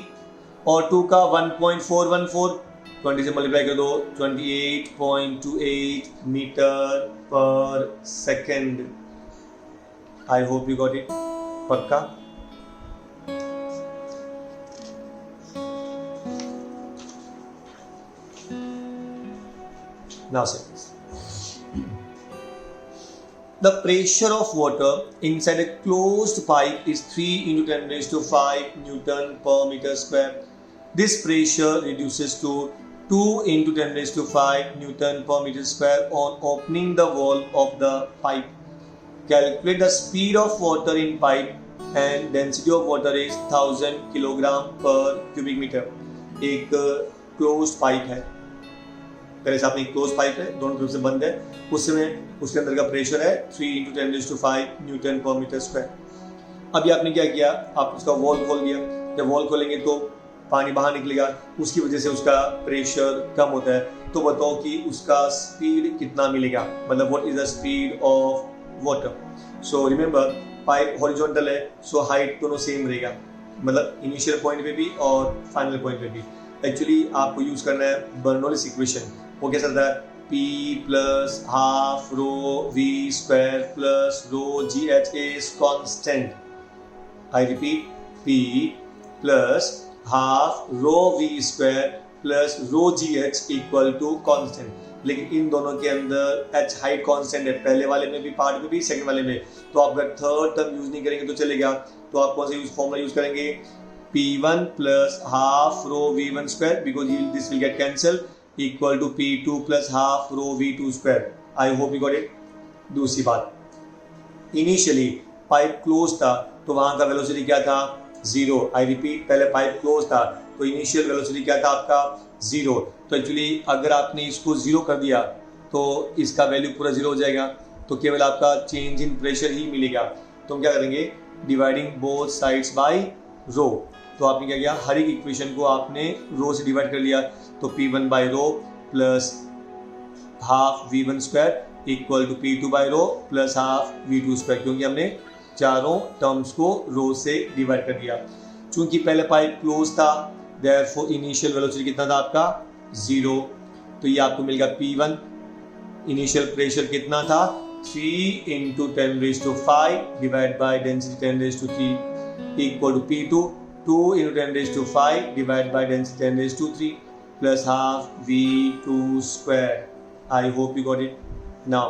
और 2 का 1.414, 20 से मल्टीप्लाई कर दो 28.28 मीटर पर second. I hope you got it. पक्का? Now say this. The pressure of water inside a closed pipe is 3 into 10⁵ Newton per meter square. This pressure reduces to 2 into 10⁵ Newton per meter square on opening the valve of the pipe. Calculate the speed of water in pipe and density of water is 1000 kilogram per cubic meter. एक closed pipe है, पहले से आपने एक क्लोज पाइप है, दोनों तरफ से बंद है, उसमें उसके अंदर का प्रेशर है 3 इंटू 10⁵ न्यूटन पर मीटर स्क्वायर। अभी आपने क्या किया, आप उसका वॉल खोल दिया, जब वॉल खोलेंगे तो पानी बाहर निकलेगा, उसकी वजह से उसका प्रेशर कम होता है। तो बताओ कि उसका स्पीड कितना मिलेगा, मतलब what is the speed of water. So remember pipe horizontal है, सो हाइट दोनों सेम रहेगा, मतलब इनिशियल पॉइंट पे भी और फाइनल पॉइंट पे भी। एक्चुअली आपको यूज करना है बर्नौलीस इक्वेशन। वो कैसा रहता है? P plus half rho V square plus rho GH is constant. I repeat, P plus half rho V square plus rho GH equal to constant. लेकिन इन दोनों के अंदर H हाइट कांस्टेंट है, पहले वाले में भी, पार्ट में भी, सेकंड वाले में। तो आप अगर थर्ड टर्म यूज नहीं करेंगे तो चलेगा, तो आप कौन सा यूज फॉर्मूला यूज करेंगे? P1 plus half rho V1 square, because this will get cancel, equal to P2 plus half rho V2 square. I hope you got it. दूसरी बात, इनिशियली पाइप क्लोज था तो वहां का वेलोसिटी क्या था? 0। आई रिपीट, पहले पाइप क्लोज था तो इनिशियल वेलोसिटी क्या था आपका? 0। तो एक्चुअली अगर आपने इसको 0 कर दिया तो इसका वैल्यू पूरा 0 हो जाएगा, तो केवल आपका चेंज इन प्रेशर ही मिलेगा। तो हम क्या करेंगे? डिवाइडिंग बोथ साइड्स बाय रो। तो आपने क्या किया? हर एक इक्वेशन को आपने रो से डिवाइड कर लिया, तो P1 by rho plus half V1 square equal to P2 by rho plus half V2 square, क्योंकि हमने चारों टर्म्स को रो से डिवाइड कर दिया। चूंकि पहले पाइप क्लोज था, देयरफॉर इनिशियल वेलोसिटी कितना था आपका? 0। तो ये आपको मिल गया P1। इनिशियल प्रेशर कितना था? 3 into 10⁵ divide by density 10⁻³ equal to P2 2 into 10⁵ divided by density 10⁻³ plus half V2 square. I hope you got it. Now,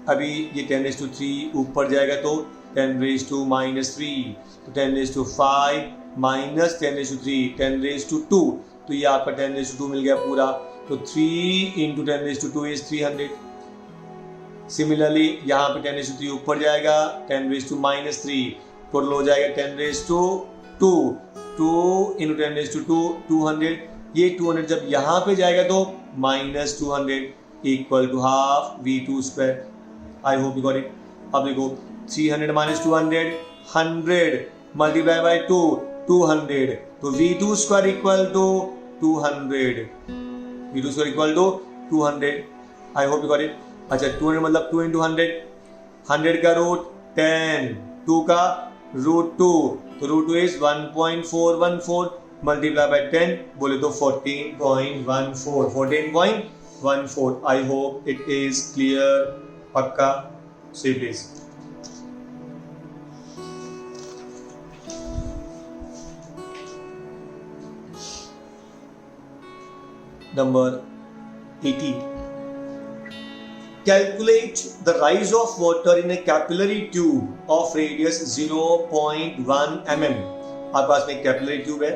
अभी ये 10⁻³ ऊपर जाएगा तो 10⁻⁻3, तो 10⁵ माइनस 10⁻³ 10⁻², तो ये आपका 10⁻² मिल गया पूरा, तो 3 into 10⁻² is 300। सिमिलरली यहाँ पे 10⁻³ ऊपर जाएगा, 10⁻⁻3, टोटल हो जाएगा 10⁻², 2 into 10⁻², 200। ये 200 जब यहाँ पे जाएगा तो -200 equal to half V2 square. I hope you got it. अब देखो 300 माइनस 200, 100 मल्टीप्लाई बाई 2, 200, तो V2 square equal to 200, V2 square equal to 200। I hope you got it. अच्छा 200 मतलब 2 into 100, 100 का रूट 10, 2 का रूट 2, तो रूट 2 इज 1.414 मल्टीप्लाई बाई 10, बोले तो 14.14। आई होप इट इज क्लियर। पक्का? Say please. Number 18. Calculate the rise of water in a capillary tube of radius 0.1 mm. आपके पास में एक कैपिलरी ट्यूब है,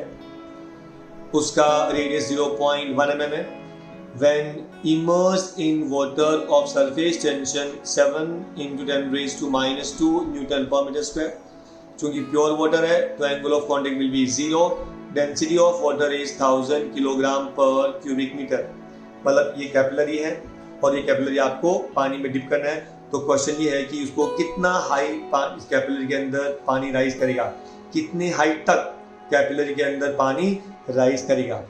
उसका रेडियस 0.1 mm है. When immersed in water of surface tension 7 into 10 raised to minus 2 Newton per meter square. चूंकि प्योर वाटर है तो angle of contact will be 0. Density of water is 1000 kilogram पर क्यूबिक मीटर. मतलब ये कैपिलरी है और ये कैपिलरी आपको पानी में डिप करना है. तो क्वेश्चन ये है कि उसको कितना हाइट इस कैपिलरी के अंदर पानी राइज करेगा, कितने हाइट तक कैपिलरी के अंदर पानी राइज करेगा.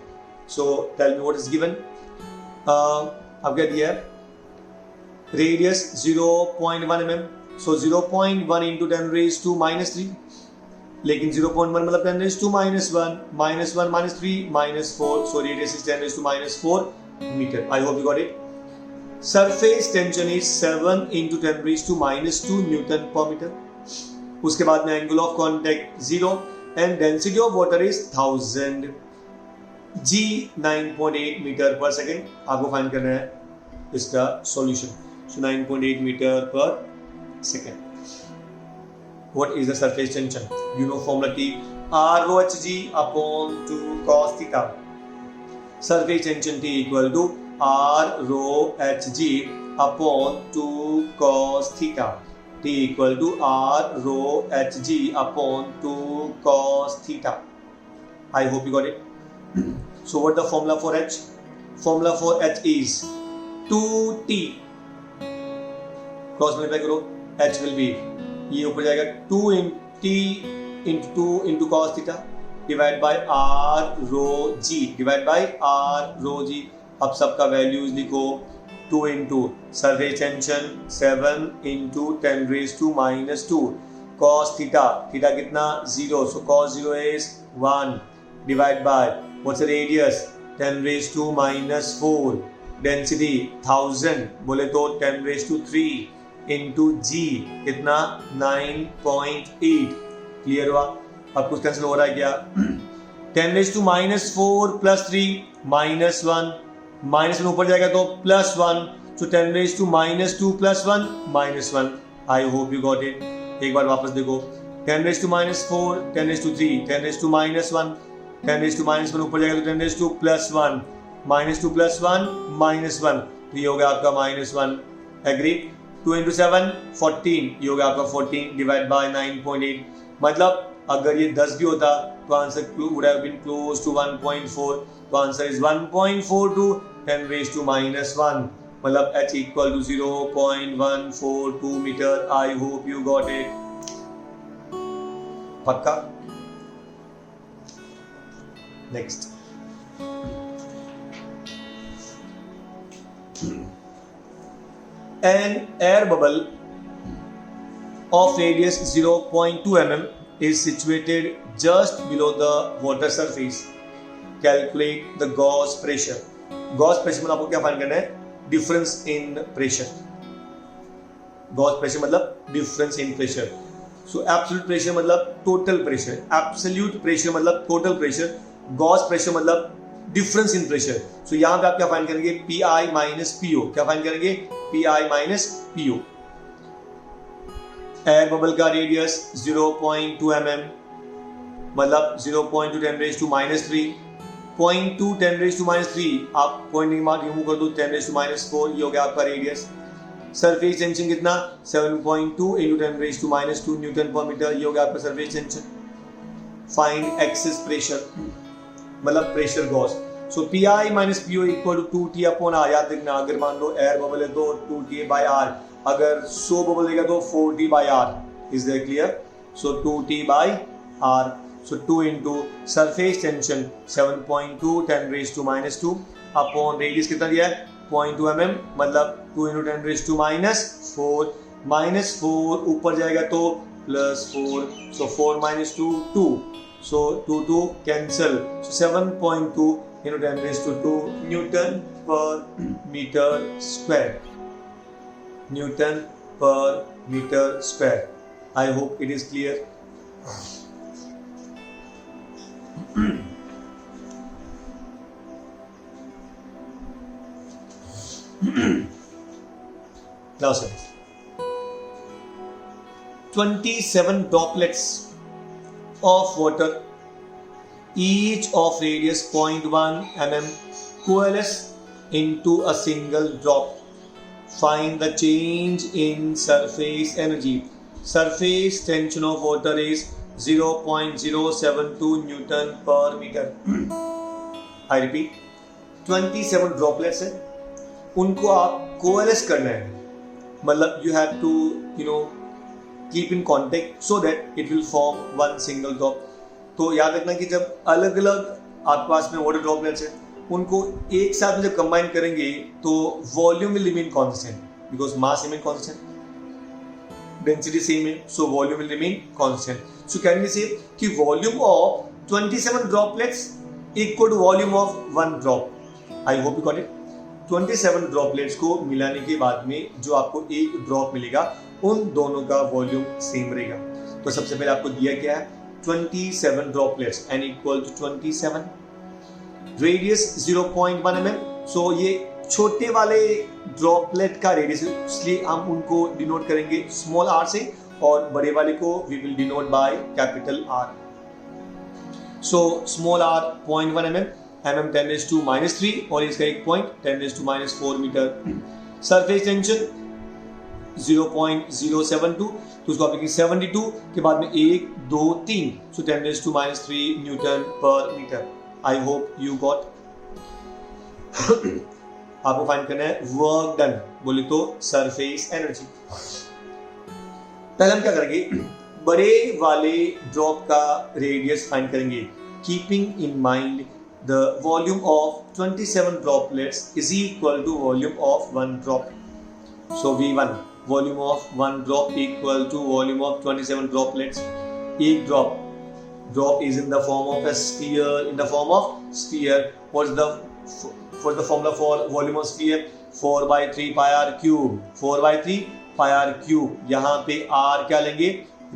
So tell me what is given. अब क्या दिया है, radius 0.1 mm. So 0.1 into 10 raised to minus 3. लेकिन 0.1 मतलब 10 raised to minus 1, minus 1 minus 3 minus 4. So radius is 10 raised to minus 4 meter. I hope you got it. Surface tension is 7 into 10 raised to minus 2 Newton per meter. उसके बाद में angle of contact 0 and density of water is 1000. G 9.8 meter per second. आपको फाइंड करना है इसका solution. So 9.8 meter per second. What is the surface tension? You know formula T, R rho Hg upon 2 cos theta. Surface tension T equal to R rho Hg upon 2 cos theta. T equal to R rho Hg upon 2 cos theta. I hope you got it. So what the formula for H? Formula for H is 2T. Cross multiply करो, H will be, ये ऊपर जाएगा 2 T into 2 into cos theta divide by R rho G divide by R rho G. अब सबका वैल्यूज लिखो. 2 into surface tension 7 into 10 raised to minus 2 cos theta. Theta कितना 0. So cos 0 is 1 divide by what's the radius 10 raised to minus 4. Density 1000 बोले तो 10 raised to 3 into G कितना 9.8. क्लियर हुआ. अब कुछ कैंसिल हो रहा है क्या. 10 raised to minus 4 plus 3 minus 1. Minus 1 ऊपर जाएगा तो plus 1. So 10 raised to minus 2 plus 1 minus 1. I hope you got it. एक बार वापस देखो. 10 raised to minus 4, 10 raised to 3, 10 raised to minus 1, 10 raised to minus 1 ऊपर जाएगा तो 10 raised to plus 1, minus 2 plus 1 minus 1. तो ये हो गया आपका minus 1. Agree? 2 into 7 14. ये हो गया आपका 14 डिवाइड बाय 9.8. मतलब अगर ये 10 भी होता तो answer would have been close to 1.4. तो answer is 1.42 10 raised to minus 1. मतलब H equal to 0.142 meter. I hope you got it. पक्का. Next. An air bubble of radius 0.2 mm is situated just below the water surface. Calculate the gauge pressure. Gauge pressure मतलब आपको क्या फाइंड करना है, difference in pressure. Gauge pressure मतलब difference in pressure. So absolute pressure मतलब टोटल प्रेशर, एब्सोल्यूट प्रेशर मतलब टोटल प्रेशर, गॉज प्रेशर मतलब डिफरेंस इन प्रेशर. सो यहां पे आप क्या फाइंड करेंगे, पी आई माइनस पीओ. क्या फाइंड करेंगे, P I minus PO. Air bubble का रेडियस 0.2 mm मतलब 0.2 10 raised to minus 3. 0.2 10 raised to minus 3 आप पॉइंट रिमूव कर दो, 10 raised to minus 4. ये हो गया आपका रेडियस. सरफेस टेंशन कितना 7.2 into 10 raised to minus 2 newton पर मीटर. ये हो गया आपका surface tension. Find excess pressure मतलब pressure gauge. So P I minus PO equal to 2T upon R. याद रखना, अगर मान लो एयर बबल है तो 2T बाई आर, अगर 100 बबल देगा तो 4T by R. Is that clear? So 2T by R. So 2 into surface tension 7.2 10 raised to minus 2 upon radius कितना दिया है 0.2 mm मतलब 2 into 10 raised to minus 4. minus 4 ऊपर जाएगा तो plus 4. so 4 minus 2 2. so 2 cancel. so 7.2 into 10 raised to 2 Newton per meter square. Newton per meter square. I hope it is clear. Now sir, 27 droplets of water, each of radius 0.1 mm, coalesce into a single drop. Find the change in surface energy. Surface tension of water is 0.072 Newton per meter. I repeat, 27 droplets है, उनको आप कोएलेस करना है. मतलब you have to keep in contact so that it will form one single drop. तो याद रखना कि जब अलग अलग आपके पास में वाटर ड्रॉपलेट्स है, उनको एक साथ में जब कंबाइन करेंगे तो volume will remain constant because mass remain constant, density same है, so volume will remain constant. So can we say कि volume of 27 droplets equal to volume of one drop. I hope you got it. 27 droplets को मिलाने के बाद में जो आपको एक ड्रॉप मिलेगा, उन दोनों का वॉल्यूम सेम रहेगा. तो सबसे पहले आपको दिया क्या है, 27 droplets n equal to 27, radius 0.1 mm. So ये छोटे वाले ड्रॉपलेट का रेडियस, इसलिए हम उनको डिनोट करेंगे स्मॉल r से, और बड़े वाले को we will denote by capital R. So small r 0.1 mm, mm 10⁻³ और इसका एक पॉइंट 10⁻⁴ मीटर. सरफेस टेंशन 0.072, तो उसको आप लिखेंगे 72 के बाद में 1 2 3, सो 10⁻³ न्यूटन पर meter. I hope you got. आपको फाइंड करना है वर्क डन, बोले तो सरफेस एनर्जी. पहले हम क्या करेंगे, बड़े वाले ड्रॉप का रेडियस फाइंड करेंगे, keeping in mind the volume of 27 droplets is equal to volume of one drop. So V1, volume of one drop equal to volume of 27 droplets. Each drop is in the form of a sphere. In the form of sphere, what's the formula for volume of sphere? 4/3 pi r cube. 4/3 pi r cube. यहाँ पे r क्या लेंगे,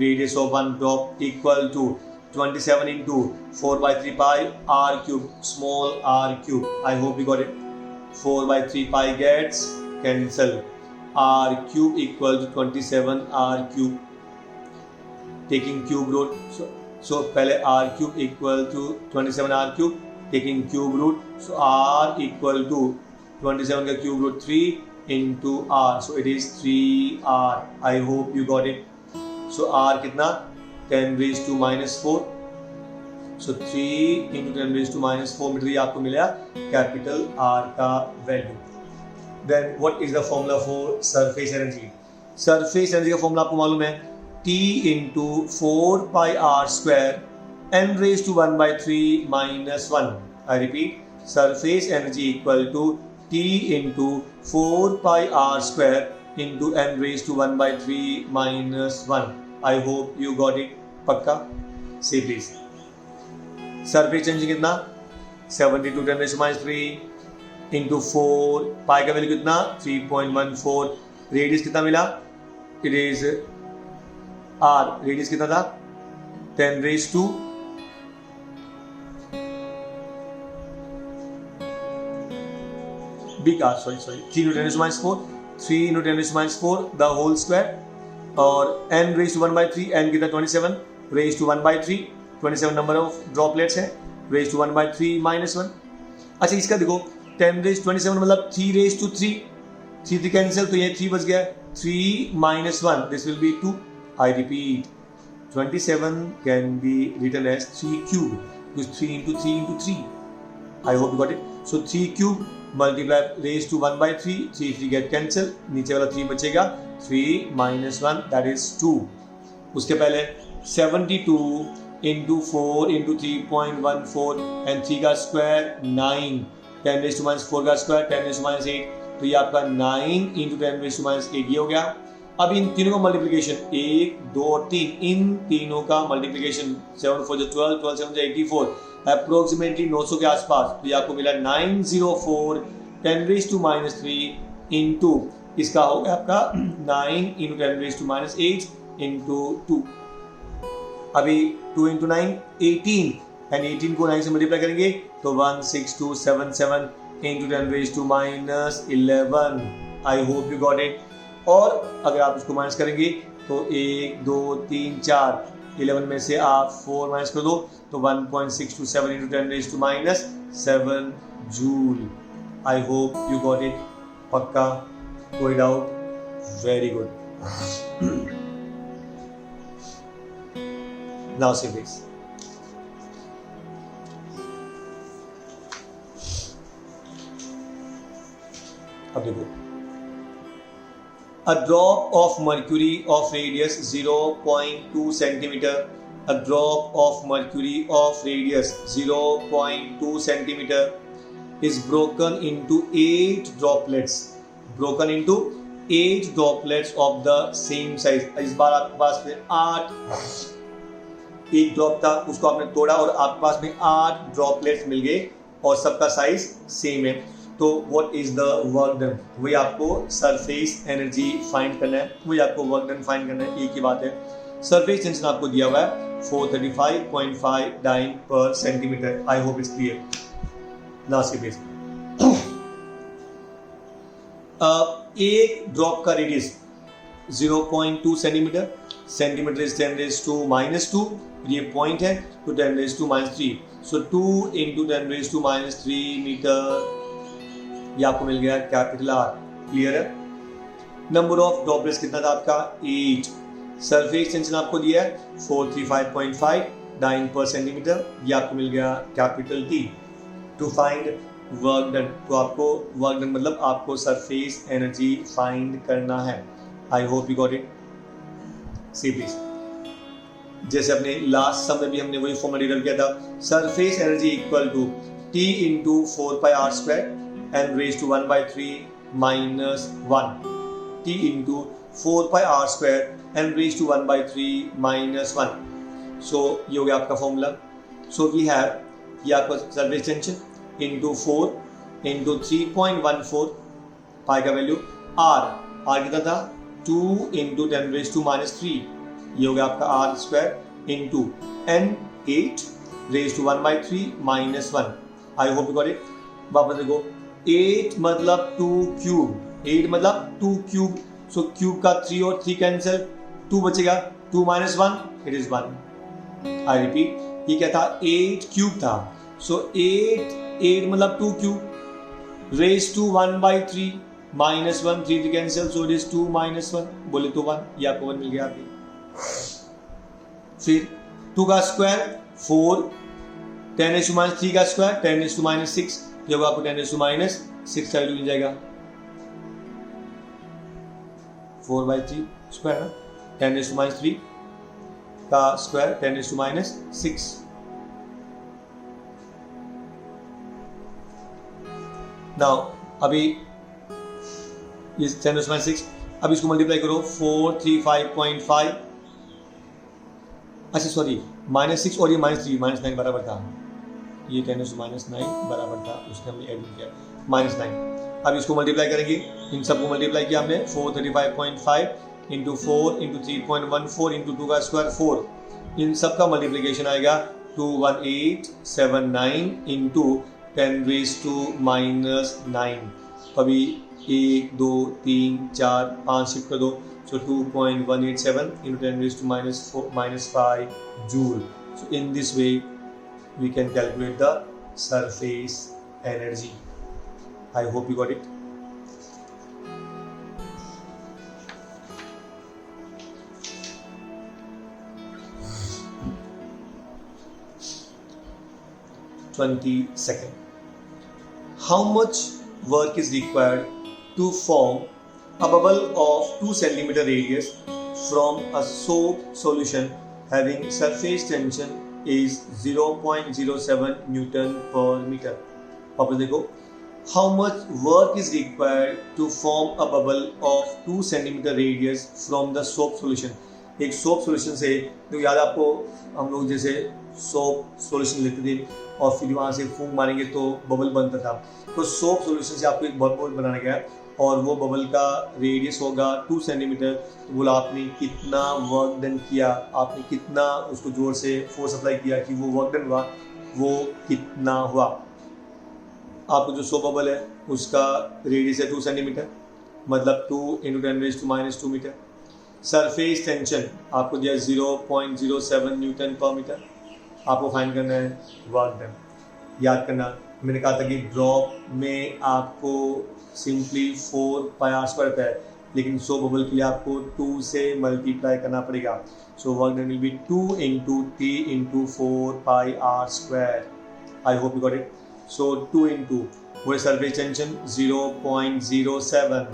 radius of one drop equal to 27 into 4/3 pi r cube, small r cube. I hope you got it. 4/3 pi gets cancel. R cube equal to 27 r cube. Taking cube root. So पहले r cube equal to 27 r cube. Taking cube root. So r equal to 27 का cube root 3 into r. So it is 3r. I hope you got it. So r कितना, 10⁻⁻⁴. सो 3 into 10⁻⁻⁴ मीटर, ये आपको मिला कैपिटल R का value. Then what is the formula for surface energy. Surface energy का फॉर्मूला आपको मालूम है, T into 4 pi r square n⁻⁻³ - 1. I repeat, surface energy equal to T into 4 pi r square into n⁻⁻³ - 1. I hope you got it. पक्का से प्लीज. सरफेस टेंशन कितना, 72 10⁻³ इंटू 4, पाई का वैल्यू कितना 3.14. रेडियस कितना मिला, इट इज r, रेडियस कितना था 10⁻⁻² big r, sorry 3 into 10⁻⁴, 3 into 10⁻⁴ the whole square, और n⁻⁻⁴, n कितना 27, raised to 1/3, 27 number of droplets है, raised to 1/3 - 1. अच्छा इसका देखो 10⁻27 मतलब 3⁻3, 3 कैंसिल, तो ये 3 बच गया, 3 - 1, this will be 2. I repeat, 27 can be written as 3 cube, because 3 into 3 into 3. I hope you got it. So 3 cube multiply raised to 1/3, 3 get cancel, नीचे वाला 3 बचेगा, 3 - 1 that is 2. उसके पहले 72 into 4 into 3.14 and 3 का स्क्वायर 9, 10⁻⁴ का स्क्वायर 10⁻⁸, तो ये आपका 9 into 10⁻⁸ ये हो गया. अब इन तीनों का मल्टीप्लिकेशन 1 2 और 3, इन तीनों का मल्टीप्लिकेशन 7 4 12, 12 7 84, अप्रोक्सीमेटली 900 के आसपास, तो ये आपको मिला 904 10⁻³ into इसका हो गया आपका 9 × 10⁻⁸ इंटू 2। अभी 2 × 9 18 एंड 18 को 9 से मल्टीप्लाई करेंगे तो 16277 × 10⁻11। आई होप यू गॉट इट। और अगर आप इसको माइनस करेंगे तो 1 2 3 4 11 में से आप 4 माइनस कर दो तो 1.627 × 10⁻7 joule. I hope you got it. पक्का? कोई doubt? Very good. Now see this. अब देखो, a drop of mercury of radius 0.2 centimeter, a drop of mercury of radius 0.2 centimeter is broken into 8 droplets of the same size। इस बार आपके पास में 8, एक ड्रॉप था उसको आपने तोड़ा और आपके पास में 8 ड्रॉपलेट्स मिल गए और सबका साइज सेम है। तो what is the work done, वही आपको सरफेस एनर्जी फाइंड करना है, वही आपको वर्क डन फाइंड करना है। एक ही बात है। सरफेस टेंशन आपको दिया हुआ है 435.5 डाइन पर centimetre. I hope it's clear. Last page. एक ड्रॉप का रेडियस 0.2 सेंटीमीटर, सेंटीमीटर इज 10⁻², ये पॉइंट है तो 10⁻³ सो 2 × 10⁻³ मीटर, ये आपको मिल गया कैपिटल आर। क्लियर है? नंबर ऑफ ड्रॉपलेट्स कितना था आपका? 8। सरफेस टेंशन आपको दिया है 435.5 डाइन पर सेंटीमीटर, ये आपको मिल गया capital T. To find work done, तो आपको वर्क डन मतलब आपको सरफेस एनर्जी फाइंड करना है। I hope you got it. See please. जैसे अपने लास्ट सम में भी हमने वही फॉर्मूला डिराइव किया था, surface energy equal to T × 4πr² and raised to 1/3 minus 1, T × 4πr² and raised to 1/3 minus 1। सो ये हो गया आपका फॉर्मूला। सो वी हैव ये आपका सरफेस टेंशन इंटू 4 इंटू 3.14 पाई का वैल्यू आर कितना था 2 × 10⁻³ ये हो गया आपका r² into n 8 raised to 1/3 minus 1। I hope you got it. वापस देखो, 8 मतलब 2 क्यूब, 8 मतलब 2 क्यूब, सो क्यूब का 3 और 3 कैंसिल, 2 बचेगा, 2 - 1 इट इज 1। आई रिपीट, ये क्या था? 8 क्यूब था, सो 8 मतलब 2 cube raise to 1/3 -1 3 cancel, so it is 2 - 1 बोले तो 1, ये आपको 1 मिल गया आपकी। फिर 2 का स्क्वायर 4, 10⁻³ का स्क्वायर 10⁻6, जब आपको 10⁻6 का वैल्यू मिल जाएगा 4/3 स्क्वायर ना, 10⁻³ का स्क्वायर 10⁻6। नाउ अभी ये 10⁻6, अब इसको मल्टीप्लाई करो 435.5, अच्छा सॉरी -6 और ये -3 -9 बराबर था, ये 10⁻9 बराबर था, उसने हमने ऐड किया -9। अब इसको मल्टीप्लाई करेंगे, इन सबको मल्टीप्लाई किया हमने 435.5 इंटू 4 इंटू 3.14 इंटू 2 का स्क्वायर 4, इन सब का मल्टीप्लिकेशन आएगा 21879 इंटू 10⁻⁻9। अभी 1 2 3 4 5 शिफ्ट कर दो, so 2.187 into 10⁻⁻5 joule। So in this way we can calculate the surface energy। I hope you got it। (22nd) How much work is required to form a bubble of 2 cm radius from a soap solution having surface tension is 0.07 Newton per meter। वापस देखो, how much work is required to form a bubble of 2 cm radius from the soap solution। एक सोप सॉल्यूशन से, तो याद आपको हम लोग जैसे सोप सॉल्यूशन लेते थे और फिर वहाँ से फूंक मारेंगे तो बबल बनता था, तो सोप सॉल्यूशन से आपको एक बबल बनाना गया और वो बबल का रेडियस होगा 2 सेंटीमीटर, तो बोला आपने कितना वर्क डन किया, आपने कितना उसको जोर से फोर्स अप्लाई किया कि वो वर्क डन हुआ, वो कितना हुआ। आपको जो सोप बबल है उसका रेडियस है 2 सेंटीमीटर, मतलब 2 × 10⁻² मीटर। सरफेस टेंशन आपको दिया 0.07 न्यूटन पर मीटर। आपको फाइंड करना है वर्क डन। याद करना, मैंने कहा था कि ड्रॉप में आपको सिंपली 4πr² है, लेकिन सोप बबल के लिए आपको 2 से मल्टीप्लाई करना पड़ेगा। सो work done will be 2 × T × 4πr²। I hope you got it. So 2 × what is surface tension 0.07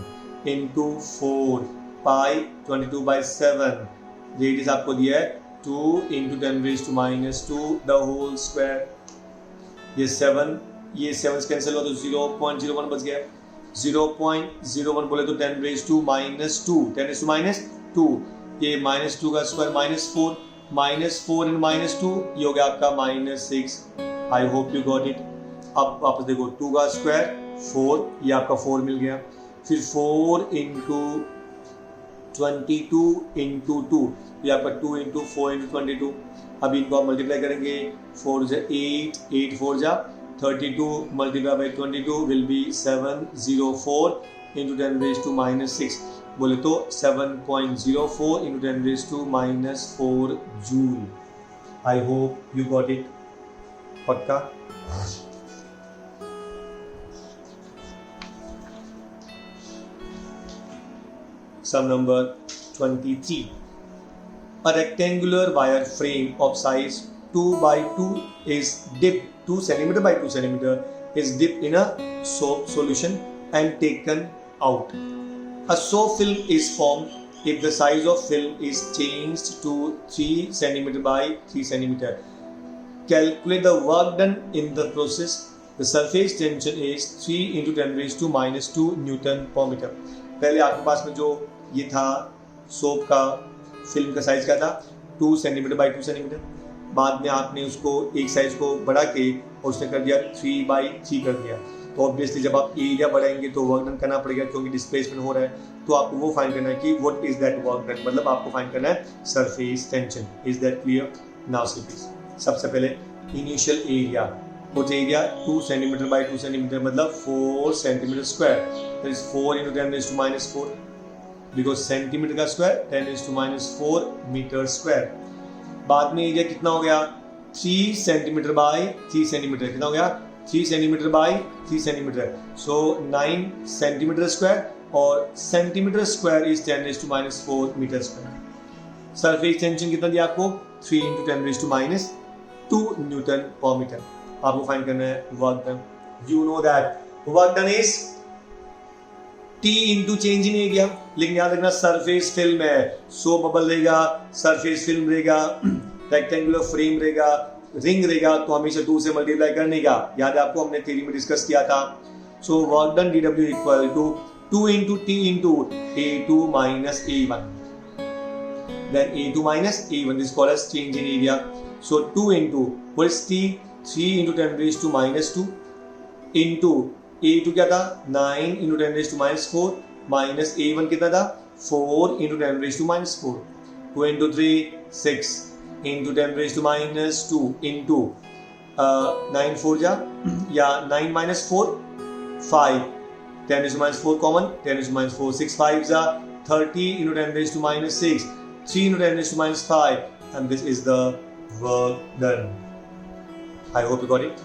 × 4 pi 22/7। Radius आपको दिया है 2 × 10⁻² द होल स्क्वायर। ये 7 कैंसिल हुआ तो 0.01 बच गया। 0.01 बोले तो 10⁻², 10⁻², ये -2 का स्क्वायर -4, -4 × -2 ये हो गया आपका -6। आई होप यू गॉट इट। अब वापस देखो 2 का स्क्वायर 4, ये आपका 4 मिल गया। फिर 4 × 22 × 2, ये आपका 2 × 4 × 22। अब इनको आप मल्टीप्लाई करेंगे, 4 × 8, 8 4 × 32 मल्टीप्लाई बाई 22 विल बी 704 × 10⁻⁻6। बोले तो 7.04 × 10⁻⁻4 joule. I hope you got it. पक्का? Sum number 23. A rectangular wire frame of size 2 by 2 is dipped 2 cm by 2 cm is dipped in a soap solution and taken out. A soap film is formed if the size of film is changed to 3 cm by 3 cm. Calculate the work done in the process. The surface tension is 3 × 10⁻² Newton per meter. पहले आपके पास में जो ये था सोप का फिल्म का साइज क्या था 2 सेंटीमीटर बाई 2 सेंटीमीटर। बाद में आपने उसको एक साइज को बढ़ा के और उसने कर दिया 3/3 कर दिया। तो ऑब्वियसली जब आप एरिया बढ़ाएंगे तो वर्क डन करना पड़ेगा, क्योंकि डिस्प्लेसमेंट हो रहा है। तो आपको वो फाइंड करना है कि what is that work done, मतलब आपको फाइंड करना है surface tension. Is that clear? Now see please. सबसे पहले इनिशियल एरिया, कुछ एरिया 2 सेंटीमीटर बाई 2 सेंटीमीटर मतलब 4 centimetre square, that is 4 × 10⁻⁴, because centimetre का स्क्वायर 10⁻⁴ मीटर स्क्वायर। बाद में एरिया कितना हो गया 3 सेंटीमीटर बाई 3 सेंटीमीटर, कितना हो गया 3 centimetre by 3 centimetre, so 9 centimetre square, और centimetre square is 10⁻⁴ metre square. Surface tension कितना दिया आपको 3 × 10⁻² न्यूटन पर मीटर। आपको फाइंड करना है work done. You know that work done is T into change in area, लेकिन याद रखना सरफेस फिल्म है, सोप बबल रहेगा, सरफेस फिल्म रहेगा, रेक्टेंगुलर फ्रेम रहेगा, रिंग रहेगा, तो हमेशा 2 से मल्टीप्लाई करने का। याद है आपको, हमने थ्योरी में डिस्कस किया था। So work done DW equal to 2 × T × A2 minus A1, then A2 minus A1 is called as change in area. So 2 into what is T 3 × 10⁻² into A2 क्या था 9 × 10⁻⁴ माइनस A1 कितना था 4 × 10⁻⁴, 2 into 3 6 × 10⁻² into 9 4 जा या 9 minus 4 5, 10⁻⁴ कॉमन 10⁻⁴, 6 5 जा 30 × 10⁻�6, 3 × 10⁻⁵, and this is the work done. I hope you got it.